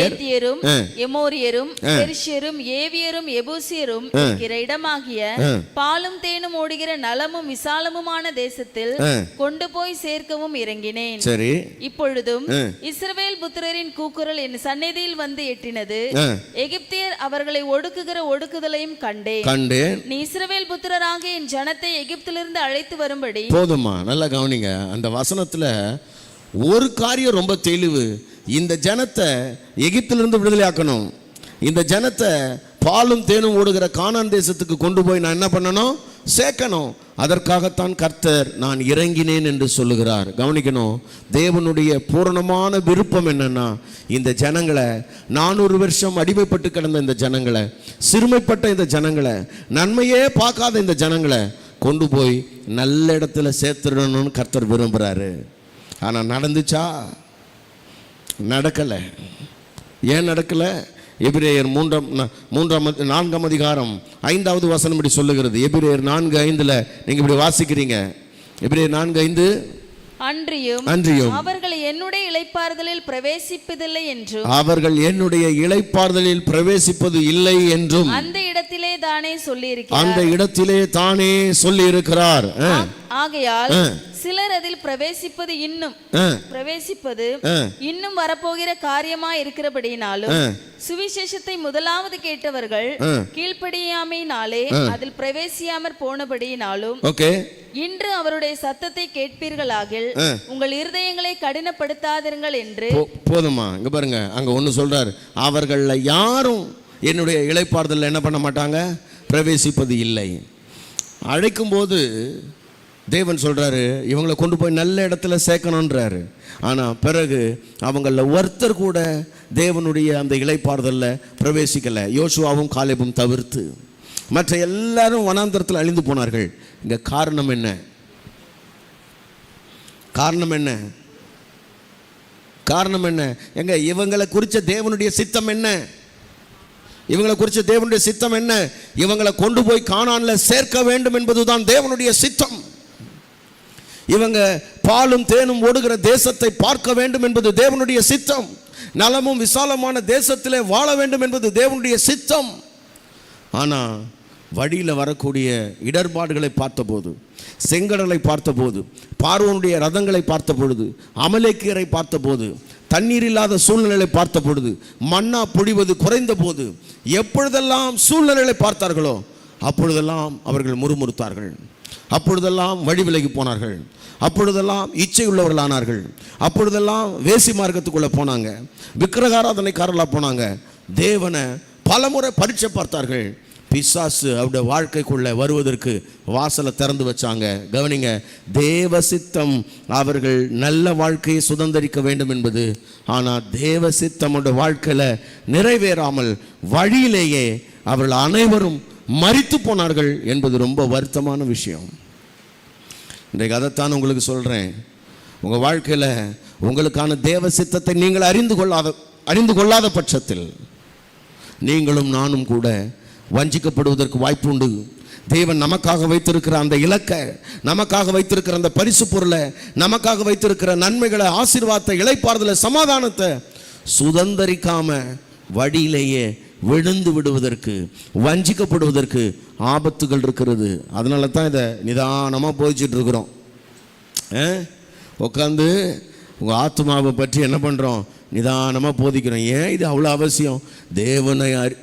Speaker 2: ஏத்தியரும் எமோரியரும் பெரிசியரும் ஏவியரும் எபூசியரும் இருக்கிற இடமாகிய பாலும் தேனும் ஓடுகிற நலமும் விசாலமுமான தேசத்தில் கொண்டு போய் சேர்க்கவும் இறங்கினேன்.
Speaker 1: சரி,
Speaker 2: இப்பொழுதும் இஸ்ரவேல் புத்திரரின் கூக்குரல் என் சந்நிதியில் வந்து எட்டினது. எகிப்தியர் அவர்களை ஒடுக்குகிற ஒடுக்குதலையும் கண்டேன். நீ இஸ்ரவேல் புத்திரராகிய என் ஜனத்தை எகிப்திலிருந்து அழைத்து வரும்படி.
Speaker 1: போதுமா? நல்லா கவனிங்க. அந்த வசனத்துல ஒரு காரியம் ரொம்ப தெளிவு. இந்த ஜனத்தை எகிப்திலிருந்து விடுதலையாக்கணும். இந்த ஜனத்தை பாலும் தேனும் ஓடுகிற கானான் தேசத்துக்கு கொண்டு போய் நான் என்ன பண்ணணும், சேர்க்கணும். அதற்காகத்தான் கர்த்தர் நான் இறங்கினேன் என்று சொல்லுகிறார். கவனிக்கணும், தேவனுடைய பூரணமான விருப்பம் என்னன்னா, இந்த ஜனங்களை 400 வருஷம் அடிமைப்பட்டு கிடந்த இந்த ஜனங்களை, சிறுமைப்பட்ட இந்த ஜனங்களை, நன்மையே பார்க்காத இந்த ஜனங்களை கொண்டு போய் நல்ல இடத்துல சேர்த்துடணும்னு கர்த்தர் விரும்புகிறாரு. ஆனால் நடந்துச்சா? நடக்கலை. ஏன் நடக்கலை? எபிரேயர் 4ஆம் அதிகாரம் 5வது வசனம் இப்படி சொல்லுகிறது. எபிரேயர் 4:5 நீங்க இப்படி வாசிக்கிறீங்க. எபிரேயர் 4:5
Speaker 2: அன்றியும் அவர்கள் என்னுடைய இளைப்பாறுதலில் பிரவேசிப்பதில்லை என்றும் அந்த இடத்திலே தானே சொல்லி இருக்கிறார். ஆகையால் சிலர் அதில் பிரவேசிப்பது இன்னும் வரப்போகிற காரியமா இருக்கிறபடினாலும் சுவிசேஷத்தை முதலாவது கேட்டவர்கள் கீழ்ப்படியாமையினாலே அதில் பிரவேசியாமற் போனபடியினாலும் இன்று அவருடைய சத்தத்தை கேட்பீர்களாகில் உங்கள் இருதயங்களை கடினப்படுத்தாதிருங்கள் என்று.
Speaker 1: போதுமா? இங்க பாருங்க, அங்க ஒன்று சொல்றாரு, அவர்கள யாரும் என்னுடைய இளைப்பாறுதல் என்ன பண்ண மாட்டாங்க, பிரவேசிப்பது இல்லை. அழைக்கும் போது தேவன் சொல்றாரு இவங்களை கொண்டு போய் நல்ல இடத்துல சேர்க்கணுன்றாரு. ஆனால் பிறகு அவங்கள ஒருத்தர் கூட தேவனுடைய அந்த இளைப்பாறுதலில் பிரவேசிக்கலை, யோசுவாவும் காலேபும் தவிர்த்து. மற்ற எல்லாரும் வனாந்தரத்தில் அழிந்து போனார்கள். இங்கே காரணம் என்ன? காரணம் என்ன? காரணம் என்ன? எங்க இவங்களை குறித்த தேவனுடைய சித்தம் என்ன? இவங்களை குறித்த தேவனுடைய சித்தம் என்ன? இவங்களை கொண்டு போய் கானான்ல சேர்க்க வேண்டும் என்பதுதான் தேவனுடைய சித்தம். இவங்க பாலும் தேனும் ஓடுகிற தேசத்தை பார்க்க வேண்டும் என்பது தேவனுடைய சித்தம். நலமும் விசாலமான தேசத்திலே வாழ வேண்டும் என்பது தேவனுடைய சித்தம். ஆனால் வழியில் வரக்கூடிய இடர்பாடுகளை பார்த்தபோது, செங்கடலை பார்த்தபோது, பார்வோனுடைய ரதங்களை பார்த்த பொழுது, அமலேக்கியரை பார்த்தபோது, தண்ணீர் இல்லாத சூழ்நிலைகளை பார்த்த பொழுது, மன்னா பொழிவது குறைந்த போது, எப்பொழுதெல்லாம் சூழ்நிலைகளை பார்த்தார்களோ அப்பொழுதெல்லாம் அவர்கள் முறுமுறுத்தார்கள். அப்பொழுதெல்லாம் வழி விலகி போனார்கள். அப்பொழுதெல்லாம் இச்சை உள்ளவர்களானார்கள். அப்பொழுதெல்லாம் வேசி மார்க்கத்துக்குள்ளே போனாங்க, விக்கிரகாராதனைக்காரர்களாக போனாங்க. தேவனை பலமுறை பரீட்சை பார்த்தார்கள். பிசாசு அவருடைய வாழ்க்கைக்குள்ளே வருவதற்கு வாசலை திறந்து வச்சாங்க. கவனிங்க, தேவ சித்தம் அவர்கள் நல்ல வாழ்க்கையை சுதந்திரிக்க வேண்டும் என்பது. ஆனால் தேவ சித்தம் அவருடைய வாழ்க்கையில் நிறைவேறாமல் வழியிலேயே அவர்கள் அனைவரும் மரித்து போனார்கள் என்பது ரொம்ப வருத்தமான விஷயம். இன்றைக்கு அதைத்தான் உங்களுக்கு சொல்கிறேன். உங்கள் வாழ்க்கையில் உங்களுக்கான தேவ சித்தத்தை நீங்கள் அறிந்து கொள்ளாத பட்சத்தில் நீங்களும் நானும் கூட வஞ்சிக்கப்படுவதற்கு வாய்ப்பு உண்டு. தேவன் நமக்காக வைத்திருக்கிற அந்த இலக்கை, நமக்காக வைத்திருக்கிற அந்த பரிசு பொருளை, நமக்காக வைத்திருக்கிற நன்மைகளை, ஆசீர்வாதத்தை, இளைப்பாறுதலை, சமாதானத்தை சுதந்திரிக்காம வழியிலேயே விழுந்து விடுவதற்கு, வஞ்சிக்கப்படுவதற்கு ஆபத்துகள் இருக்கிறது. அதனால தான் இதை நிதானமாக போதிச்சுட்டு இருக்கிறோம். உட்காந்து உங்கள் ஆத்மாவை பற்றி என்ன பண்ணுறோம், நிதானமாக போதிக்கிறோம். ஏன் இது அவ்வளோ அவசியம்?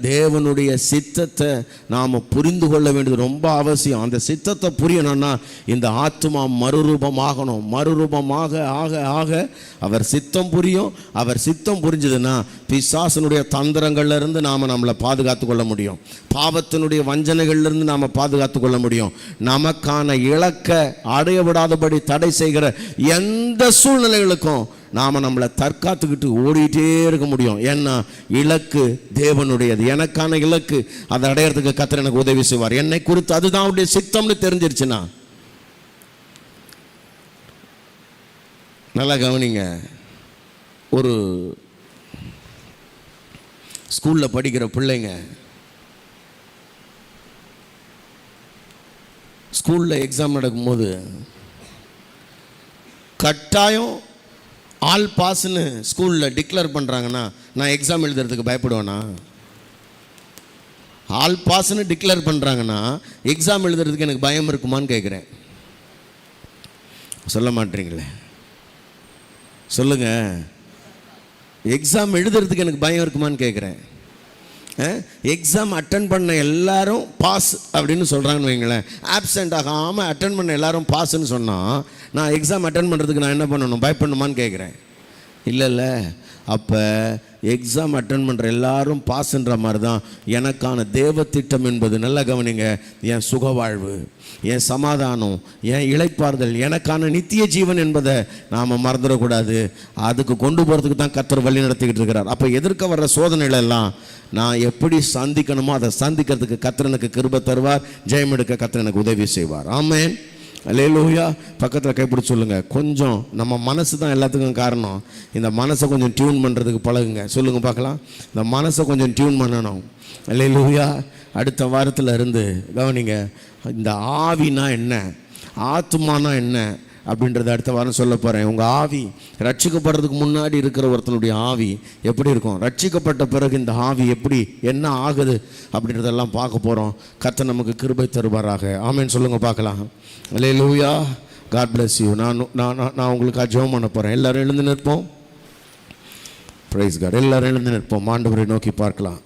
Speaker 1: தேவனுடைய சித்தத்தை நாம் புரிந்து கொள்ள வேண்டியது ரொம்ப அவசியம். அந்த சித்தத்தை புரியணும்னா இந்த ஆத்மா மறுரூபமாகணும். மறுரூபமாக ஆக ஆக அவர் சித்தம் புரியும். அவர் சித்தம் புரிஞ்சதுன்னா பிசாசனுடைய தந்திரங்கள்லேருந்து நாம் நம்மளை பாதுகாத்து கொள்ள முடியும். பாவத்தினுடைய வஞ்சனைகள்லேருந்து நாம் பாதுகாத்து கொள்ள முடியும். நமக்கான இலக்கை அடைய விடாதபடி தடை செய்கிற எந்த சூழ்நிலைகளுக்கும் நாம் நம்மளை தற்காத்துக்கிட்டு ஓடிட்டே இருக்க முடியும். ஏன்னா இலக்கு தேவனுடையது. எனக்கான இலக்கு, அதை அடையிறதுக்கு கர்த்தர் எனக்கு உதவி செய்வார். என்னை குறித்து அதுதான் அவருடைய சித்தம்னு தெரிஞ்சிருச்சுன்னா. நல்லா கவனிங்க, ஒரு ஸ்கூலில் படிக்கிற பிள்ளைங்க ஸ்கூலில் எக்ஸாம் நடக்கும்போது கட்டாயம் ஆல் பாஸ்ன்னு ஸ்கூலில் டிக்ளேர் பண்ணுறாங்கன்னா நான் எக்ஸாம் எழுதுறதுக்கு பயப்படுவேனா? ஆல் பாஸ்ன்னு டிக்ளேர் பண்ணுறாங்கன்னா எக்ஸாம் எழுதுறதுக்கு எனக்கு பயம் இருக்குமான்னு கேட்குறேன். சொல்ல மாட்டீங்களே, சொல்லுங்கள். எக்ஸாம் எழுதுறதுக்கு எனக்கு பயம் இருக்குமான்னு கேட்குறேன். எக்ஸாம் அட்டன் பண்ண எல்லாரும் பாஸ் அப்படின்னு சொல்கிறாங்கன்னு வைங்களேன். ஆப்சண்ட் ஆகாமல் அட்டன் பண்ண எல்லாரும் பாஸ்ன்னு சொன்னால் நான் எக்ஸாம் அட்டன் பண்ணுறதுக்கு நான் என்ன பண்ணணும், பயப்படணுமான்னு கேட்குறேன். இல்லை, அப்போ எக்ஸாம் அட்டன் பண்ணுற எல்லாரும் பாஸ்ன்ற மாதிரி தான் எனக்கான தேவ திட்டம் என்பது. நல்லா கவனிங்க, என் சுகவாழ்வு, என் சமாதானம், என் இளைப்பாறுதல், எனக்கான நித்திய ஜீவன் என்பதை நாம் மறந்துடக்கூடாது. அதுக்கு கொண்டு போகிறதுக்கு தான் கர்த்தர் வழி நடத்திக்கிட்டு இருக்கிறார். அப்போ எதிர்க்க வர்ற சோதனைகளெல்லாம் நான் எப்படி சந்திக்கணுமோ அதை சந்திக்கிறதுக்கு கர்த்தர் எனக்கு கிருபை தருவார். ஜெயம் எடுக்க கர்த்தர் எனக்கு உதவி செய்வார். ஆமென், அல்லேலூயா. பக்கத்தில் கைப்பிடி சொல்லுங்கள். கொஞ்சம் நம்ம மனசு தான் எல்லாத்துக்கும் காரணம். இந்த மனசை கொஞ்சம் டியூன் பண்ணுறதுக்கு பழகுங்க. சொல்லுங்கள் பார்க்கலாம். இந்த மனசை கொஞ்சம் டியூன் பண்ணணும். அல்லேலூயா. அடுத்த வாரத்தில் இருந்து கவனிங்க, இந்த ஆவினா என்ன, ஆத்மானா என்ன அப்படின்றத அடுத்த வாரம் சொல்ல போகிறேன். உங்கள் ஆவி ரட்சிக்கப்படுறதுக்கு முன்னாடி இருக்கிற ஒருத்தனுடைய ஆவி எப்படி இருக்கும், ரட்சிக்கப்பட்ட பிறகு இந்த ஆவி எப்படி என்ன ஆகுது அப்படின்றதெல்லாம் பார்க்க போகிறோம். கர்த்தர் நமக்கு கிருபை தருவாராக. ஆமென் சொல்லுங்கள் பார்க்கலாம். அல்லேலூயா. God bless you. நான் உங்களுக்கு ஜெபம் பண்ண போகிறேன். எல்லாரும் எழுந்து நிற்போம். Praise God. எல்லாரும் எழுந்து நிற்போம். ஆண்டவரை நோக்கி பார்க்கலாம்.